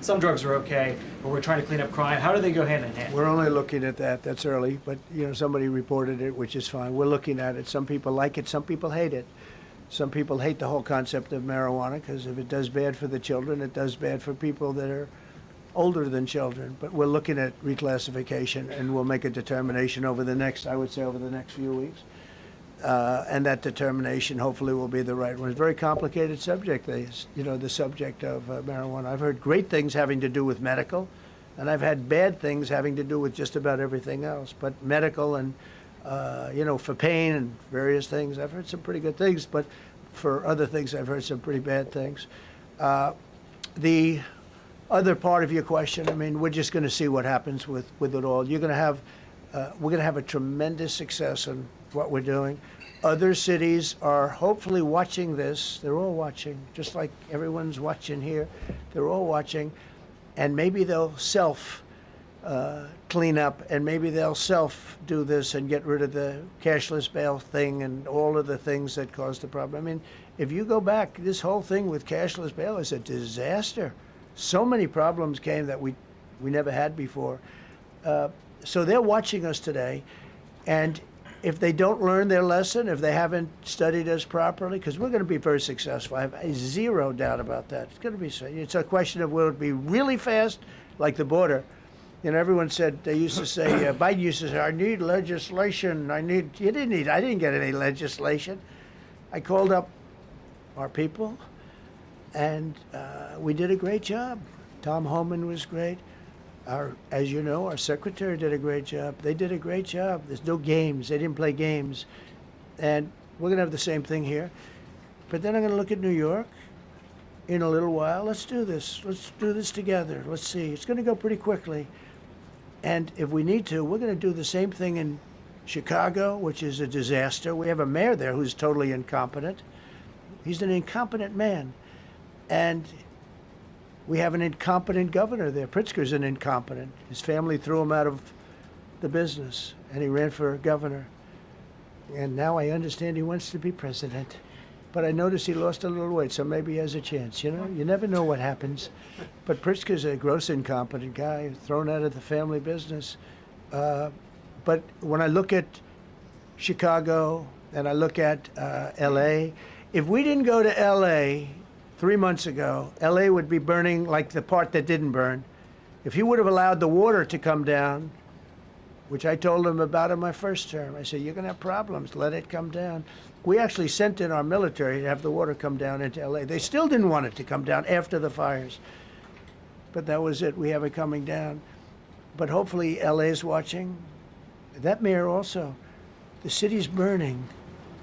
some drugs are okay, but we're trying to clean up crime? How do they go hand in hand? We're only looking at that. That's early, but you know, somebody reported it, which is fine. We're looking at it. Some people like it. Some people hate it. Some people hate the whole concept of marijuana, because if it does bad for the children, it does bad for people that are older than children. But we're looking at reclassification, and we'll make a determination over the next few weeks. And that determination hopefully will be the right one. It's a very complicated subject, the subject of marijuana. I've heard great things having to do with medical, and I've had bad things having to do with just about everything else. But medical and, for pain and various things, I've heard some pretty good things, but for other things, I've heard some pretty bad things. The other part of your question, I mean, we're just going to see what happens with it all. We're going to have a tremendous success in what we're doing. Other cities are hopefully watching this. They're all watching, just like everyone's watching here. They're all watching, and maybe they'll clean up, and maybe they'll do this and get rid of the cashless bail thing and all of the things that caused the problem. I mean, if you go back, this whole thing with cashless bail is a disaster. So many problems came that we never had before. So they're watching us today, and if they don't learn their lesson, if they haven't studied us properly, because we're going to be very successful. I have zero doubt about that. It's going to be. It's a question of will it be really fast, like the border. You know, everyone said, they used to say, Biden used to say, I need legislation. I didn't get any legislation. I called up our people, and we did a great job. Tom Homan was great. As you know, our secretary did a great job. They did a great job. There's no games. They didn't play games. And we're going to have the same thing here. But then I'm going to look at New York in a little while. Let's do this. Let's do this together. Let's see. It's going to go pretty quickly. And if we need to, we're going to do the same thing in Chicago, which is a disaster. We have a mayor there who's totally incompetent. He's an incompetent man. And we have an incompetent governor there. Pritzker's an incompetent. His family threw him out of the business, and he ran for governor. And now I understand he wants to be president. but I noticed he lost a little weight, so maybe he has a chance. You know, you never know what happens. But Pritzker's a gross incompetent guy, thrown out of the family business. But when I look at Chicago and I look at L.A., if we didn't go to L.A. 3 months ago, L.A. would be burning like the part that didn't burn. If he would have allowed the water to come down, which I told him about in my first term, I said, you're going to have problems, let it come down. We actually sent in our military to have the water come down into L.A. They still didn't want it to come down after the fires. But that was it, we have it coming down. But hopefully L.A. is watching. That mayor also, the city's burning.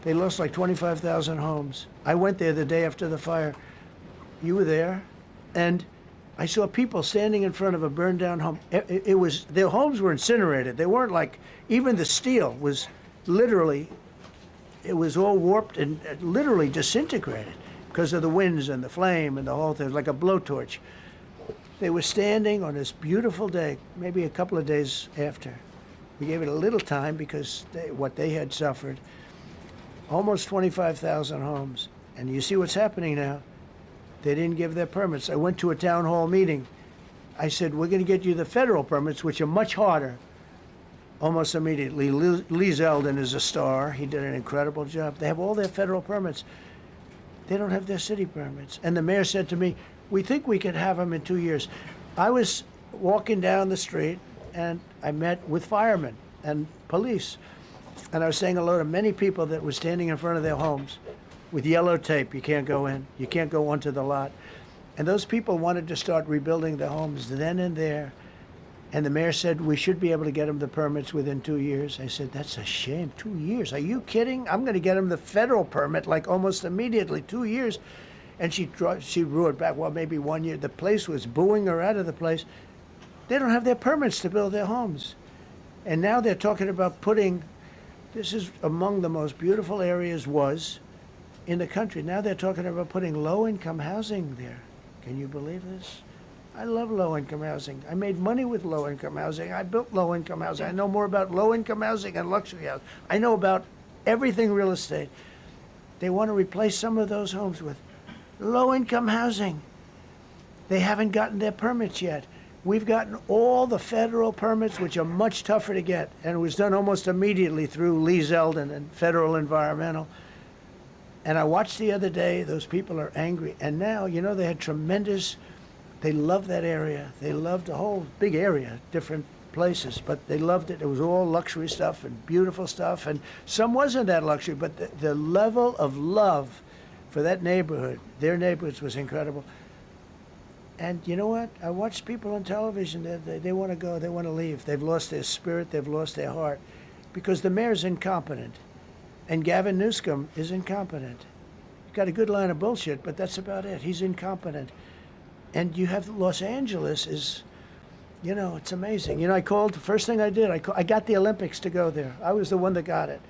They lost like 25,000 homes. I went there the day after the fire. You were there, and I saw people standing in front of a burned down home. It was, their homes were incinerated. They weren't like, even the steel was literally, it was all warped and literally disintegrated because of the winds and the flame and the whole thing, like a blowtorch. They were standing on this beautiful day, maybe a couple of days after. We gave it a little time because what they had suffered. Almost 25,000 homes. And you see what's happening now. They didn't give their permits. I went to a town hall meeting. I said, we're going to get you the federal permits, which are much harder. Almost immediately. Lee Zeldin is a star. He did an incredible job. They have all their federal permits. They don't have their city permits. And the mayor said to me, we think we could have them in 2 years. I was walking down the street, and I met with firemen and police. And I was saying hello to many people that were standing in front of their homes with yellow tape. You can't go in. You can't go onto the lot. And those people wanted to start rebuilding their homes then and there. And the mayor said, we should be able to get them the permits within 2 years. I said, that's a shame. 2 years? Are you kidding? I'm going to get them the federal permit like almost immediately. 2 years. And she roared back, well, maybe 1 year. The place was booing her out of the place. They don't have their permits to build their homes. And now they're talking about putting, this is among the most beautiful areas was in the country. Now they're talking about putting low-income housing there. Can you believe this? I love low-income housing. I made money with low-income housing. I built low-income housing. I know more about low-income housing and luxury housing. I know about everything real estate. They want to replace some of those homes with low-income housing. They haven't gotten their permits yet. We've gotten all the federal permits, which are much tougher to get, and it was done almost immediately through Lee Zeldin and Federal Environmental. And I watched the other day, those people are angry. And now, you know, they had tremendous, they loved that area. They loved the whole big area, different places, but they loved it. It was all luxury stuff and beautiful stuff, and some wasn't that luxury, but the level of love for that neighborhood, their neighborhoods, was incredible. And you know what? I watch people on television, they want to go, they want to leave. They've lost their spirit, they've lost their heart, because the mayor's incompetent. And Gavin Newsom is incompetent. He's got a good line of bullshit, but that's about it. He's incompetent. And you have Los Angeles is, you know, it's amazing. You know, I called, the first thing I did, I got the Olympics to go there. I was the one that got it.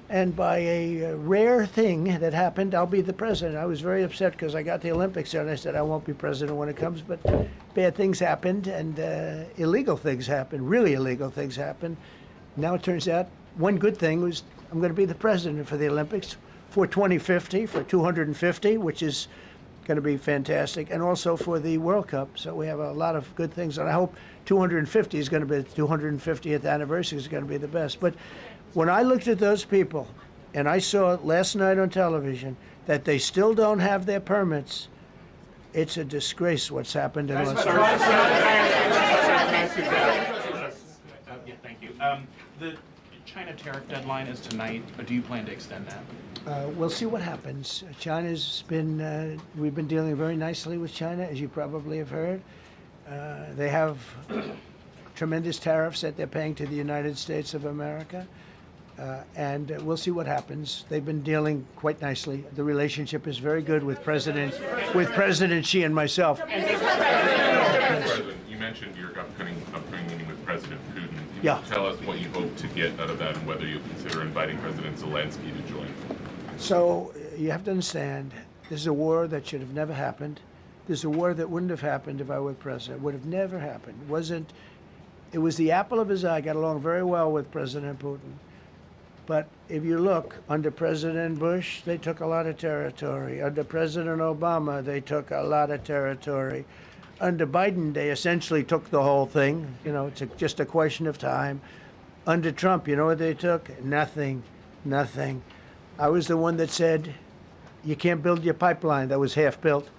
And by a rare thing that happened, I'll be the president. I was very upset because I got the Olympics there, and I said I won't be president when it comes. But bad things happened, and illegal things happened, really illegal things happened. Now it turns out one good thing was I'm going to be the president for the Olympics for 2050, for 250, which is going to be fantastic, and also for the World Cup. So we have a lot of good things, and I hope 250 is going to be the 250th anniversary is going to be the best. But when I looked at those people, and I saw last night on television that they still don't have their permits, it's a disgrace what's happened in Los Angeles. Thank you. The China tariff deadline is tonight. Do you plan to extend that? We'll see what happens. China's been, we've been dealing very nicely with China, as you probably have heard. They have tremendous tariffs that they're paying to the United States of America. And we'll see what happens. They've been dealing quite nicely. The relationship is very good with President Xi and myself. President, you mentioned your upcoming meeting with President Putin. Can you tell us what you hope to get out of that and whether you'll consider inviting President Zelensky to join? So you have to understand, this is a war that should have never happened. This is a war that wouldn't have happened if I were president. It would have never happened. It was the apple of his eye. I got along very well with President Putin. But if you look, under President Bush, they took a lot of territory. Under President Obama, they took a lot of territory. Under Biden, they essentially took the whole thing. You know, it's just a question of time. Under Trump, you know what they took? Nothing, nothing. I was the one that said, you can't build your pipeline. That was half built.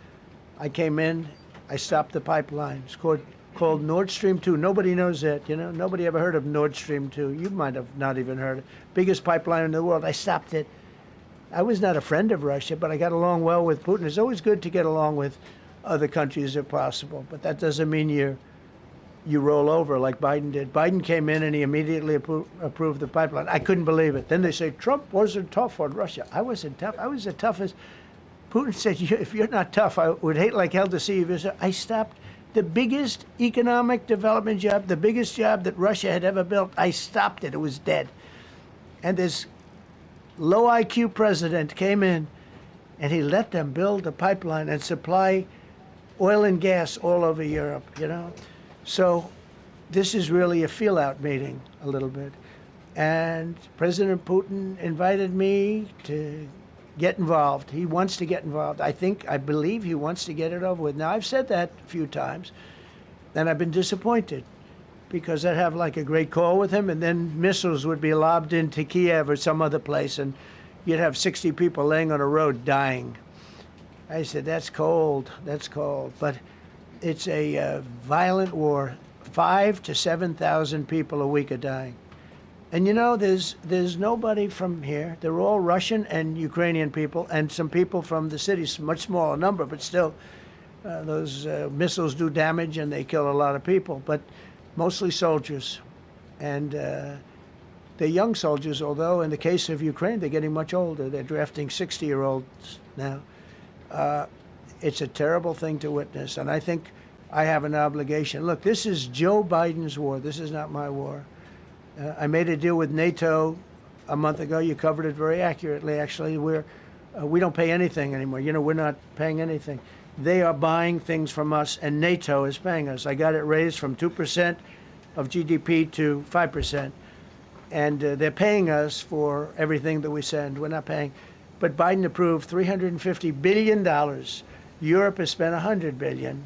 I came in, I stopped the pipeline. It's called Nord Stream 2. Nobody knows that, you know. Nobody ever heard of Nord Stream 2. You might have not even heard it. Biggest pipeline in the world. I stopped it. I was not a friend of Russia, but I got along well with Putin. It's always good to get along with other countries if possible, but that doesn't mean you roll over like Biden did. Biden came in and he immediately approved the pipeline. I couldn't believe it. Then they say Trump wasn't tough on Russia. I wasn't tough. I was the toughest. Putin said, if you're not tough, I would hate like hell to see you visit. I stopped the biggest economic development job, the biggest job that Russia had ever built. I stopped it. It was dead. And this low IQ president came in and he let them build a pipeline and supply oil and gas all over Europe, you know. So this is really a feel-out meeting a little bit. And President Putin invited me to get involved. He wants to get involved. I believe he wants to get it over with. Now, I've said that a few times, and I've been disappointed because I'd have like a great call with him, and then missiles would be lobbed into Kiev or some other place, and you'd have 60 people laying on a road dying. I said, that's cold, but it's a violent war. 5,000 to 7,000 people a week are dying. And you know, there's nobody from here. They're all Russian and Ukrainian people, and some people from the cities, much smaller number, but still, those missiles do damage and they kill a lot of people, but mostly soldiers. And they're young soldiers, although in the case of Ukraine, they're getting much older. They're drafting 60-year-olds now. It's a terrible thing to witness, and I think I have an obligation. Look, this is Joe Biden's war. This is not my war. I made a deal with NATO a month ago. You covered it very accurately, actually. We don't pay anything anymore. You know, we're not paying anything. They are buying things from us, and NATO is paying us. I got it raised from 2% of GDP to 5%. And they're paying us for everything that we send. We're not paying. But Biden approved $350 billion. Europe has spent $100 billion.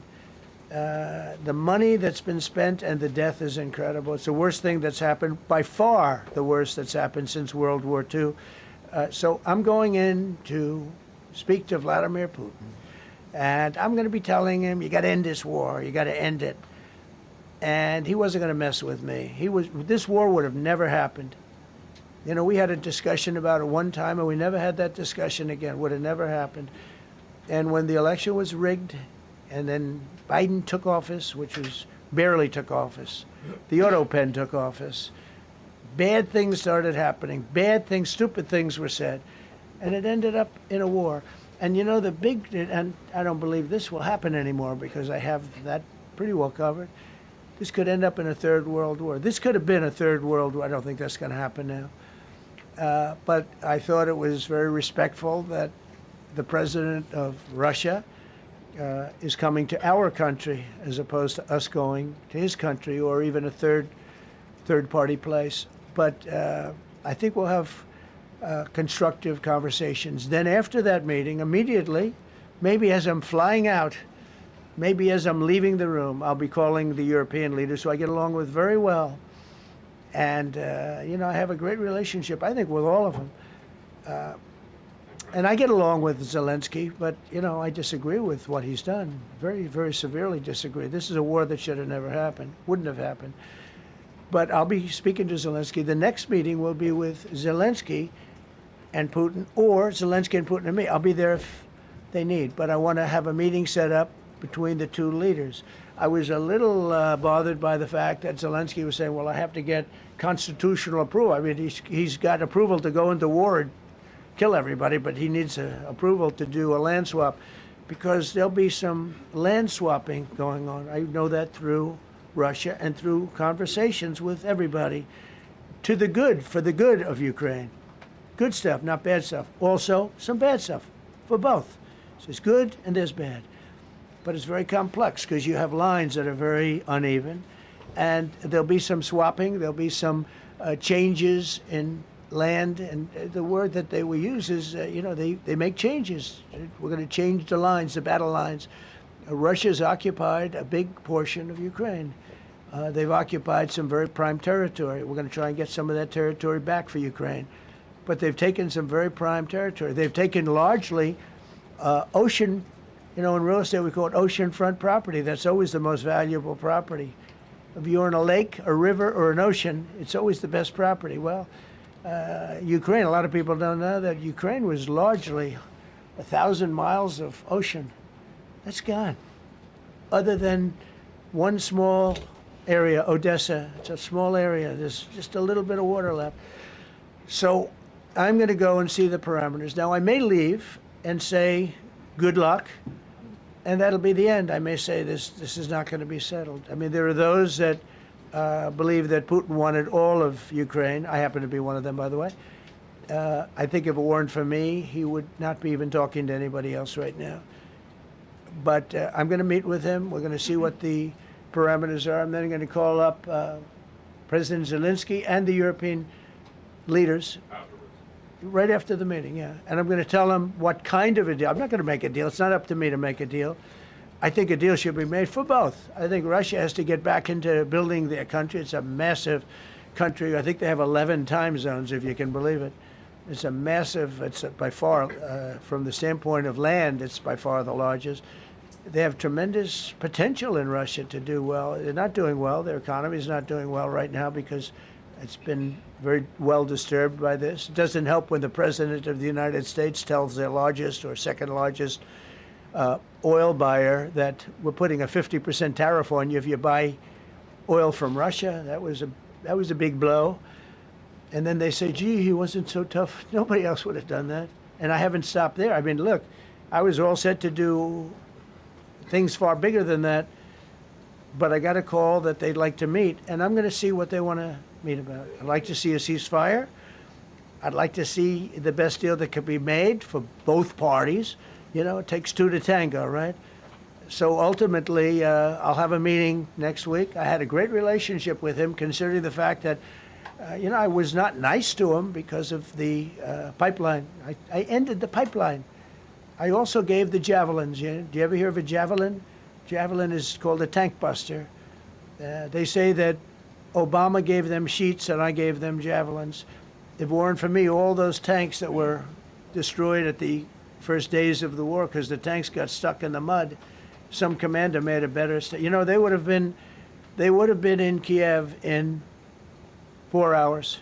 The money that's been spent and the death is incredible. It's the worst thing that's happened, by far the worst that's happened since World War II. So I'm going in to speak to Vladimir Putin. And I'm going to be telling him, you got to end this war. You got to end it. And he wasn't going to mess with me. This war would have never happened. You know, we had a discussion about it one time, and we never had that discussion again. Would have never happened. And when the election was rigged, and then Biden took office, which was barely took office, the auto pen took office, bad things started happening. Bad things, stupid things were said. And it ended up in a war. And you know, and I don't believe this will happen anymore because I have that pretty well covered. This could end up in a third world war. This could have been a third world war. I don't think that's going to happen now. But I thought it was very respectful that the president of Russia is coming to our country as opposed to us going to his country or even a third-party place. But I think we'll have constructive conversations. Then after that meeting, immediately, maybe as I'm flying out, maybe as I'm leaving the room, I'll be calling the European leaders who I get along with very well. And, you know, I have a great relationship, I think, with all of them. And I get along with Zelensky, but, you know, I disagree with what he's done. Very, very severely disagree. This is a war that should have never happened, wouldn't have happened. But I'll be speaking to Zelensky. The next meeting will be with Zelensky and Putin, or Zelensky and Putin and me. I'll be there if they need. But I want to have a meeting set up between the two leaders. I was a little bothered by the fact that Zelensky was saying, well, I have to get constitutional approval. I mean, he's got approval to go into war and kill everybody, but he needs approval to do a land swap because there'll be some land swapping going on. I know that through Russia and through conversations with everybody to the good, for the good of Ukraine. Good stuff, not bad stuff. Also, some bad stuff for both. So there's good and there's bad. But it's very complex because you have lines that are very uneven. And there'll be some swapping. There'll be some changes in land, and the word that they will use is, they make changes. We're going to change the lines, the battle lines. Russia's occupied a big portion of Ukraine. They've occupied some very prime territory. We're going to try and get some of that territory back for Ukraine. But they've taken some very prime territory. They've taken largely ocean, in real estate we call it oceanfront property. That's always the most valuable property. If you're in a lake, a river, or an ocean, it's always the best property. Well, Ukraine, a lot of people don't know that Ukraine was largely 1,000 miles of ocean. That's gone. Other than one small area, Odessa, it's a small area. There's just a little bit of water left. So I'm going to go and see the parameters. Now, I may leave and say, good luck, and that'll be the end. I may say this is not going to be settled. I mean, there are those that believe that Putin wanted all of Ukraine. I happen to be one of them, by the way. I think if it weren't for me, he would not be even talking to anybody else right now. But I'm going to meet with him. We're going to see what the parameters are. I'm then going to call up President Zelensky and the European leaders right after the meeting, yeah. And I'm going to tell them what kind of a deal. I'm not going to make a deal. It's not up to me to make a deal. I think a deal should be made for both. I think Russia has to get back into building their country. It's a massive country. I think they have 11 time zones, if you can believe it. It's a massive, it's by far, from the standpoint of land, it's by far the largest. They have tremendous potential in Russia to do well. They're not doing well. Their economy is not doing well right now because it's been very well disturbed by this. It doesn't help when the President of the United States tells their largest or second largest oil buyer that we're putting a 50% tariff on you if you buy oil from Russia. That was a big blow. And then they say, gee, he wasn't so tough. Nobody else would have done that. And I haven't stopped there. I mean, look, I was all set to do things far bigger than that, but I got a call that they'd like to meet, and I'm going to see what they want to meet about. I'd like to see a ceasefire. I'd like to see the best deal that could be made for both parties. It takes two to tango, right? So ultimately, I'll have a meeting next week. I had a great relationship with him, considering the fact that I was not nice to him because of the pipeline. I ended the pipeline. I also gave the javelins. Do you ever hear of a javelin? Javelin is called a tank buster. They say that Obama gave them sheets and I gave them javelins. If it weren't for me, all those tanks that were destroyed at the first days of the war because the tanks got stuck in the mud, some commander made a better. They would have been in Kiev in 4 hours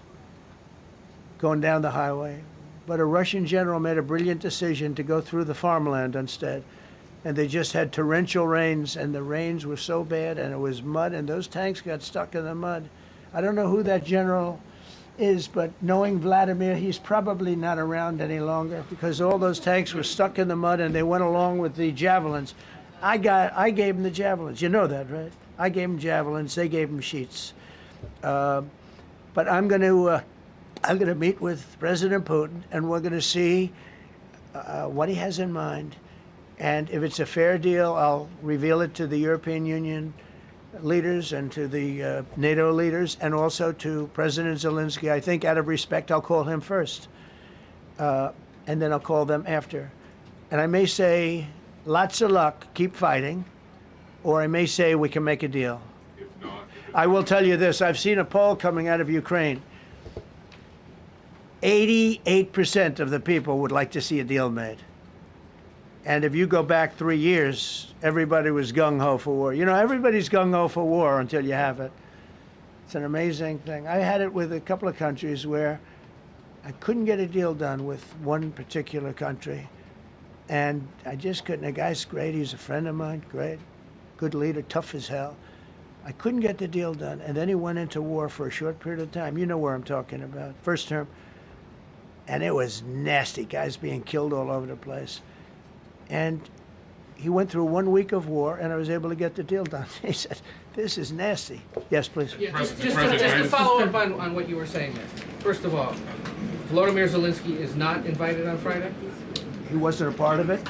going down the highway. But a Russian general made a brilliant decision to go through the farmland instead. And they just had torrential rains, and the rains were so bad, and it was mud, and those tanks got stuck in the mud. I don't know who that general is, but knowing Vladimir, he's probably not around any longer because all those tanks were stuck in the mud, and they went along with the javelins. I gave them the javelins. You know that, right? I gave them javelins. They gave them sheets. But I'm going to meet with President Putin, and we're going to see what he has in mind. And if it's a fair deal, I'll reveal it to the European Union leaders and to the NATO leaders and also to President Zelensky. I think out of respect, I'll call him first. And then I'll call them after. And I may say, lots of luck, keep fighting. Or I may say, we can make a deal. If not, I will tell you this. I've seen a poll coming out of Ukraine. 88% of the people would like to see a deal made. And if you go back 3 years, everybody was gung-ho for war. Everybody's gung-ho for war until you have it. It's an amazing thing. I had it with a couple of countries where I couldn't get a deal done with one particular country. And I just couldn't. The guy's great. He's a friend of mine. Great. Good leader. Tough as hell. I couldn't get the deal done. And then he went into war for a short period of time. You know where I'm talking about. First term. And it was nasty. Guys being killed all over the place. And he went through 1 week of war, and I was able to get the deal done. He said, this is nasty. Yes, please. Yeah, just to follow up on what you were saying there. First of all, Volodymyr Zelensky is not invited on Friday? He wasn't a part of it.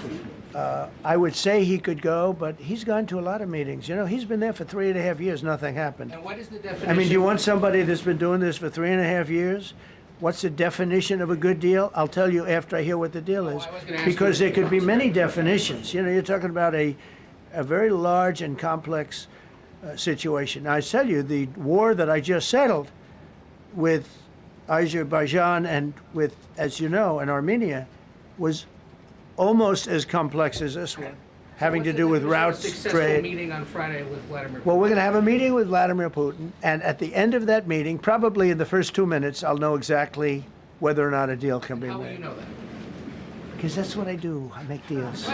I would say he could go, but he's gone to a lot of meetings. He's been there for 3.5 years. Nothing happened. And what is the definition? I mean, do you want somebody that's been doing this for 3.5 years What's the definition of a good deal? I'll tell you after I hear what the deal is. I was gonna ask Because you- there could be many definitions. You know, you're talking about a very large and complex situation. Now, I tell you, the war that I just settled with Azerbaijan and with, as you know, and Armenia was almost as complex as this one, having to do with routes, Successful trade. meeting on Friday with Vladimir Putin. Well, we're going to have a meeting with Vladimir Putin, and at the end of that meeting, probably in the first 2 minutes, I'll know exactly whether or not a deal can be How will you made. know that? Because that's what I do. I make deals.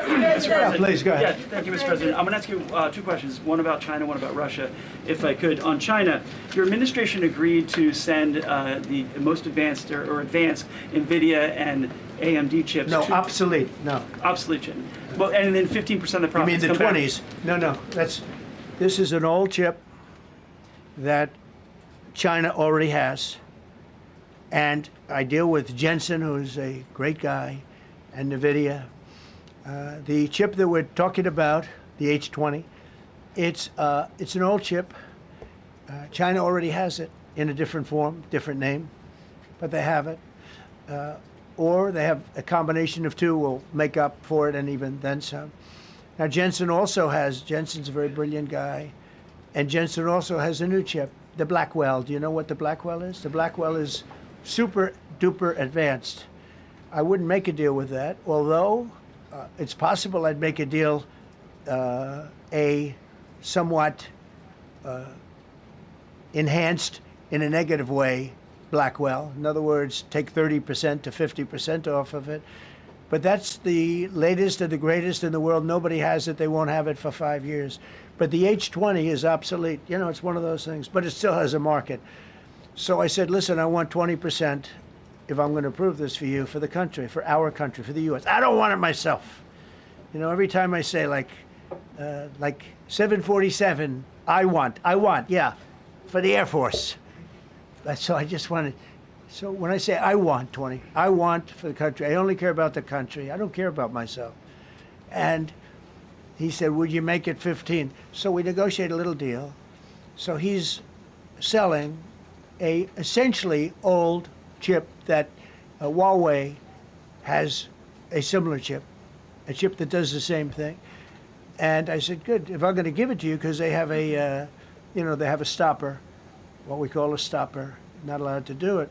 Mr. President. Please, go ahead. Yeah, thank you, Mr. President. I'm going to ask you two questions, one about China, one about Russia, if I could. On China, your administration agreed to send the most advanced or advanced NVIDIA and AMD chips. No, obsolete. No. Obsolete chip. Well, and then 15% of the You profits mean the come back. 20s? No. This is an old chip that China already has. And I deal with Jensen, who's a great guy, and NVIDIA. The chip that we're talking about, the H20, it's an old chip. China already has it in a different form, different name, but they have it. Or they have a combination of two will make up for it and even then some. Now Jensen Jensen's a very brilliant guy, and Jensen also has a new chip, the Blackwell. Do you know what the Blackwell is? The Blackwell is super duper advanced. I wouldn't make a deal with that, although it's possible I'd make a deal, a somewhat enhanced in a negative way Blackwell. In other words, take 30% to 50% off of it. But that's the latest and the greatest in the world. Nobody has it. They won't have it for 5 years. But the H20 is obsolete. You know, it's one of those things. But it still has a market. So I said, listen, I want 20% if I'm going to approve this for you, for the country, for our country, for the U.S. I don't want it myself. You know, every time I say like 747, I want, yeah, for the Air Force. So I just wanted, so when I say I want 20, I want for the country. I only care about the country. I don't care about myself. And he said, would you make it 15? So we negotiated a little deal. So he's selling a essentially old chip that Huawei has a similar chip, a chip that does the same thing. And I said, good, if I'm going to give it to you, because they have a, they have a stopper, what we call a stopper, not allowed to do it.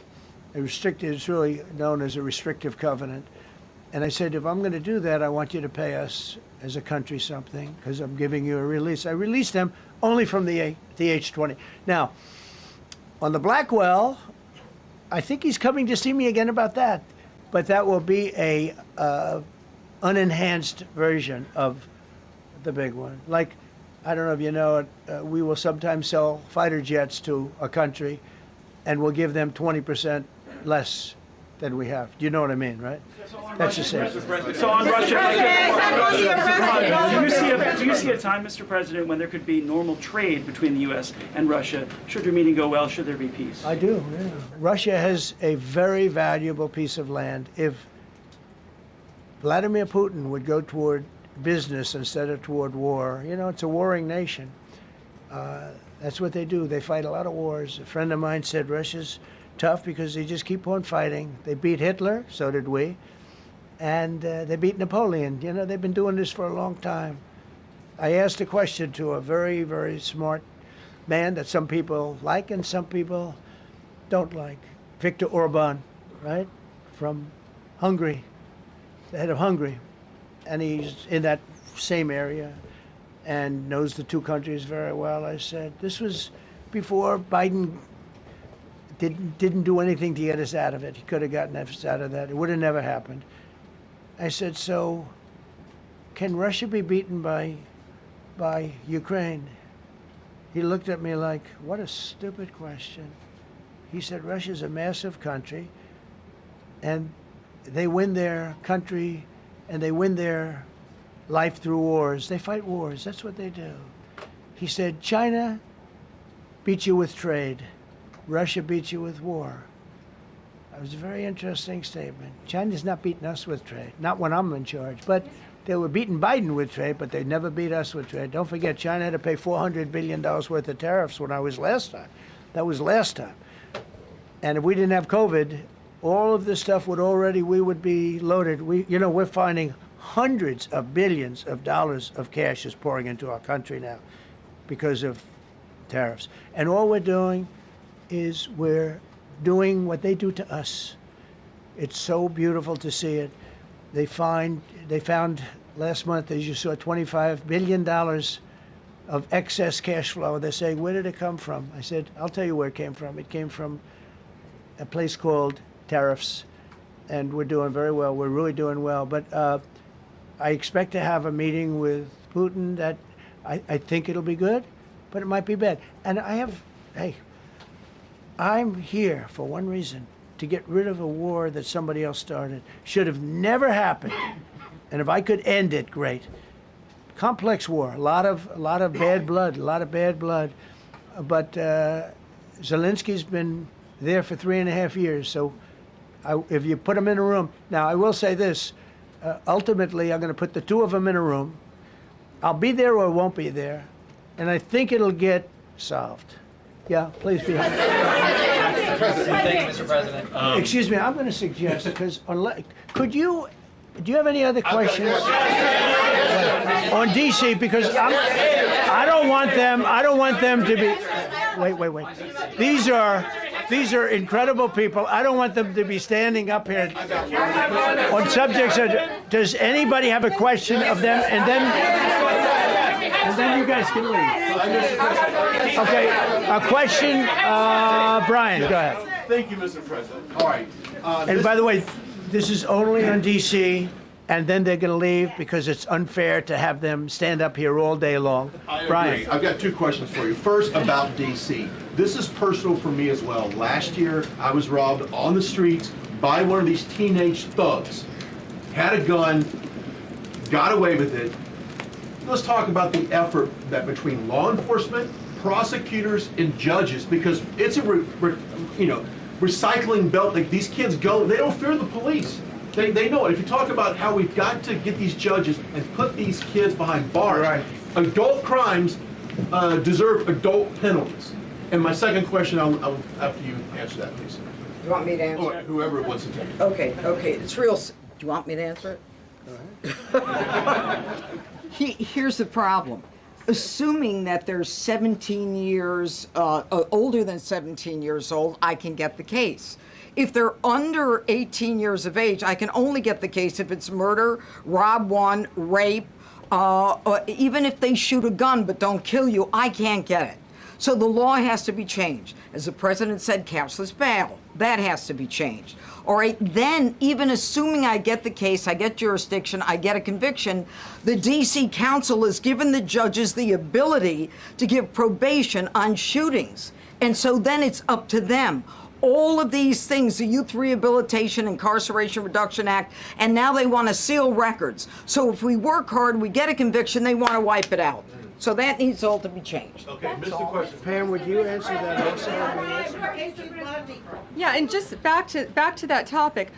It's really known as a restrictive covenant. And I said, if I'm going to do that, I want you to pay us as a country something, because I'm giving you a release. I released them only from the H20. Now, on the Blackwell, I think he's coming to see me again about that. But that will be a unenhanced version of the big one. Like, I don't know if you know it, we will sometimes sell fighter jets to a country and we'll give them 20% less than we have. Do you know what I mean, right? That's the same. So on Russia, do you see a time, Mr. President, when there could be normal trade between the U.S. and Russia? Should your meeting go well, should there be peace? I do, yeah. Russia has a very valuable piece of land. If Vladimir Putin would go toward business instead of toward war, it's a warring nation. That's what they do. They fight a lot of wars. A friend of mine said Russia's tough because they just keep on fighting. They beat Hitler, so did we. And they beat Napoleon. They've been doing this for a long time. I asked a question to a very, very smart man that some people like and some people don't like. Viktor Orban, right? From Hungary, the head of Hungary. And he's in that same area and knows the two countries very well. I said, this was before Biden didn't do anything to get us out of it. He could have gotten us out of that. It would have never happened. I said, so can Russia be beaten by Ukraine? He looked at me like, what a stupid question. He said, Russia's a massive country, and they win their country, and they win their life through wars. They fight wars. That's what they do. He said, China beats you with trade. Russia beats you with war. That was a very interesting statement. China's not beating us with trade, not when I'm in charge. But they were beating Biden with trade, but they never beat us with trade. Don't forget, China had to pay $400 billion worth of tariffs when I was last time. That was last time. And if we didn't have COVID, all of this stuff we would be loaded. We're finding hundreds of billions of dollars of cash is pouring into our country now because of tariffs. And all we're doing is we're doing what they do to us. It's so beautiful to see it. They found last month, as you saw, $25 billion of excess cash flow. They're saying, where did it come from? I said, I'll tell you where it came from. It came from a place called tariffs, and we're doing very well. We're really doing well. But I expect to have a meeting with Putin that I think it'll be good, but it might be bad. And I'm here for one reason, to get rid of a war that somebody else started. Should have never happened. And if I could end it, great. Complex war, a lot of bad blood, But Zelensky's been there for 3.5 years. So if you put him in a room, now I will say this, ultimately I'm going to put the two of them in a room. I'll be there or won't be there. And I think it'll get solved. Yeah, please be happy. Thank you, Mr. President. Excuse me, I'm going to suggest, because do you have any other questions on DC? Because I don't want them to be. Wait. These are incredible people. I don't want them to be standing up here on subjects. Does anybody have a question of them? And then you guys can leave. Okay, a question, Brian, go ahead. Thank you, Mr. President. All right. And by the way, this is only on DC, and then they're going to leave because it's unfair to have them stand up here all day long. I Brian. agree. I've got two questions for you. First, about DC. This is personal for me as well. Last year, I was robbed on the streets by one of these teenage thugs. Had a gun, got away with it. Let's talk about the effort that between law enforcement, prosecutors, and judges, because it's a recycling belt. Like, these kids go, they don't fear the police. They know it. If you talk about how we've got to get these judges and put these kids behind bars, right. Adult crimes deserve adult penalties. And my second question, I'll after you answer that, please. You want me to answer it? Whoever wants to take it. Okay. It's real. Do you want me to answer it? Go ahead. Here's the problem. Assuming that they're 17 years, older than 17 years old, I can get the case. If they're under 18 years of age, I can only get the case if it's murder, rob one, rape, even if they shoot a gun but don't kill you, I can't get it. So the law has to be changed. As the president said, cashless bail. That has to be changed. All right, then, even assuming I get the case, I get jurisdiction, I get a conviction, the D.C. Council has given the judges the ability to give probation on shootings. And so then it's up to them. All of these things, the Youth Rehabilitation Incarceration Reduction Act, and now they want to seal records. So if we work hard, we get a conviction, they want to wipe it out. So that needs all to be changed. Okay, Mr. Question. Pam, would you answer that also? Yeah, and just back to that topic,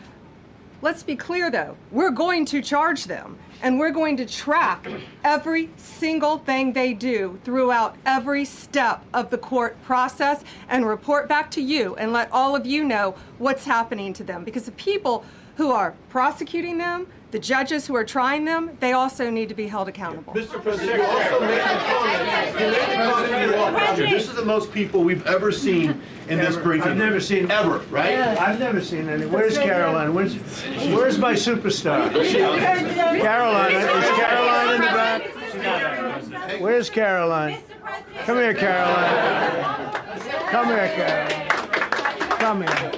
let's be clear though, we're going to charge them and we're going to track every single thing they do throughout every step of the court process and report back to you and let all of you know what's happening to them, because the people who are prosecuting them, the judges who are trying them, they also need to be held accountable. Mr. President, you also made a comment. This is the most people we've ever seen in this briefing. I've never seen ever, right? Yeah. I've never seen any. Where's Caroline? Where's my superstar? Caroline. Is Caroline in the back? Where's Caroline? Come here, Caroline. Come here, Caroline. Come here.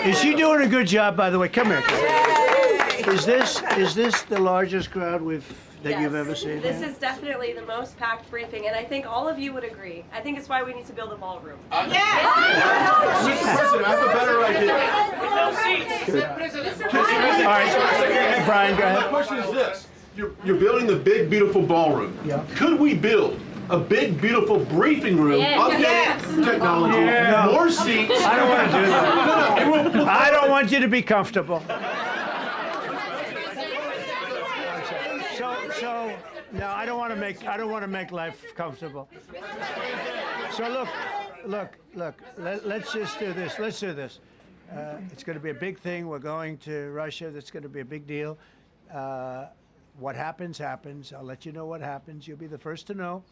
Is she doing a good job, by the way? Come here, Caroline. Is this the largest crowd that you've ever seen? This is definitely the most packed briefing, and I think all of you would agree. I think it's why we need to build a ballroom. Mr. President, I have a better idea. All right, Brian, go ahead. My question is this. You're building the big, beautiful ballroom. Yeah. Could we build a big, beautiful briefing room, updated technology, more seats? I don't want to do that. I don't want you to be comfortable. So no, I don't want to make life comfortable. So look, look. Let's just do this. Let's do this. It's going to be a big thing. We're going to Russia. That's going to be a big deal. What happens, happens. I'll let you know what happens. You'll be the first to know.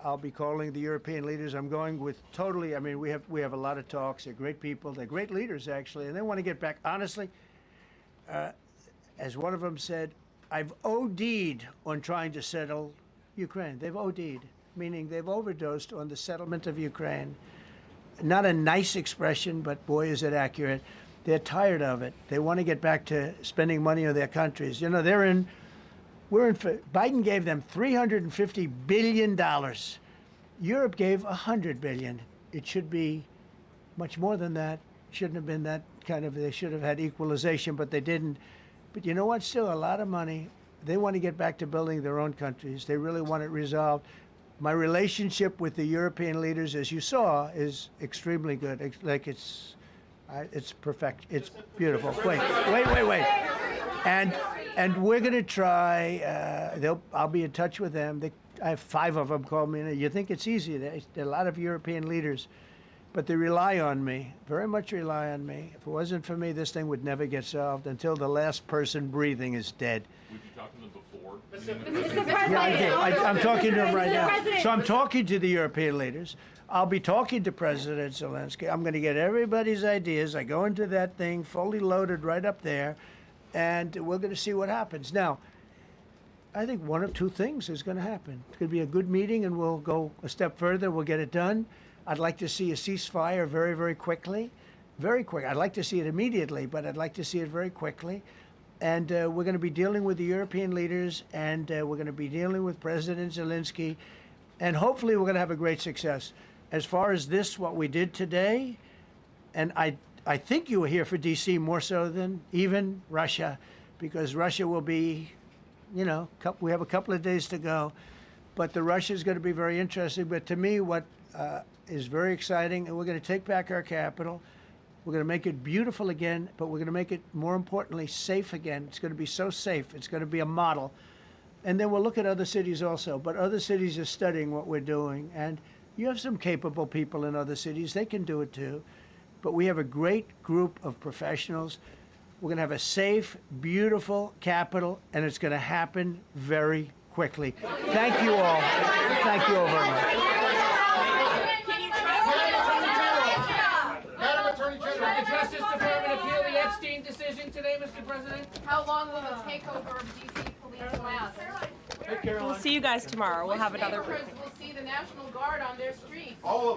I'll be calling the European leaders. I'm going with totally. I mean, we have a lot of talks. They're great people. They're great leaders, actually, and they want to get back. Honestly, as one of them said, I've OD'd on trying to settle Ukraine. They've OD'd, meaning they've overdosed on the settlement of Ukraine. Not a nice expression, but boy, is it accurate. They're tired of it. They want to get back to spending money on their countries. You know, Biden gave them $350 billion. Europe gave $100 billion. It should be much more than that. Shouldn't have been that kind of, they should have had equalization, but they didn't. But you know what? Still a lot of money. They want to get back to building their own countries. They really want it resolved. My relationship with the European leaders, as you saw, is extremely good. It's perfect. It's beautiful. Wait. And we're going to try. I'll be in touch with them. I have 5 of them call me. You think it's easy? There are a lot of European leaders, but they rely on me. Very much rely on me. If it wasn't for me, this thing would never get solved until the last person breathing is dead. Would you talk to them before? Yeah, I did. I'm talking to them right now. So I'm talking to the European leaders. I'll be talking to President Zelensky. I'm going to get everybody's ideas. I go into that thing fully loaded right up there, and we're going to see what happens. Now, I think one of 2 things is going to happen. It's going to be a good meeting, and we'll go a step further. We'll get it done. I'd like to see a ceasefire very, very quickly. Very quick. I'd like to see it immediately, but I'd like to see it very quickly. And we're going to be dealing with the European leaders, and we're going to be dealing with President Zelensky, and hopefully we're going to have a great success. As far as this, what we did today, and I think you were here for D.C. more so than even Russia, because Russia will be, you know, we have a couple of days to go, but the Russia is going to be very interesting. But to me, what is very exciting, and we're going to take back our capital. We're going to make it beautiful again, but we're going to make it, more importantly, safe again. It's going to be so safe. It's going to be a model. And then we'll look at other cities also. But other cities are studying what we're doing. And you have some capable people in other cities. They can do it too. But we have a great group of professionals. We're going to have a safe, beautiful capital, and it's going to happen very quickly. Thank you all. Thank you all very much. Will the Justice Department appeal the Epstein decision today, Mr. President? How long will the takeover of D.C. police last? We'll see you guys tomorrow. We'll have another briefing. We'll see the National Guard on their streets.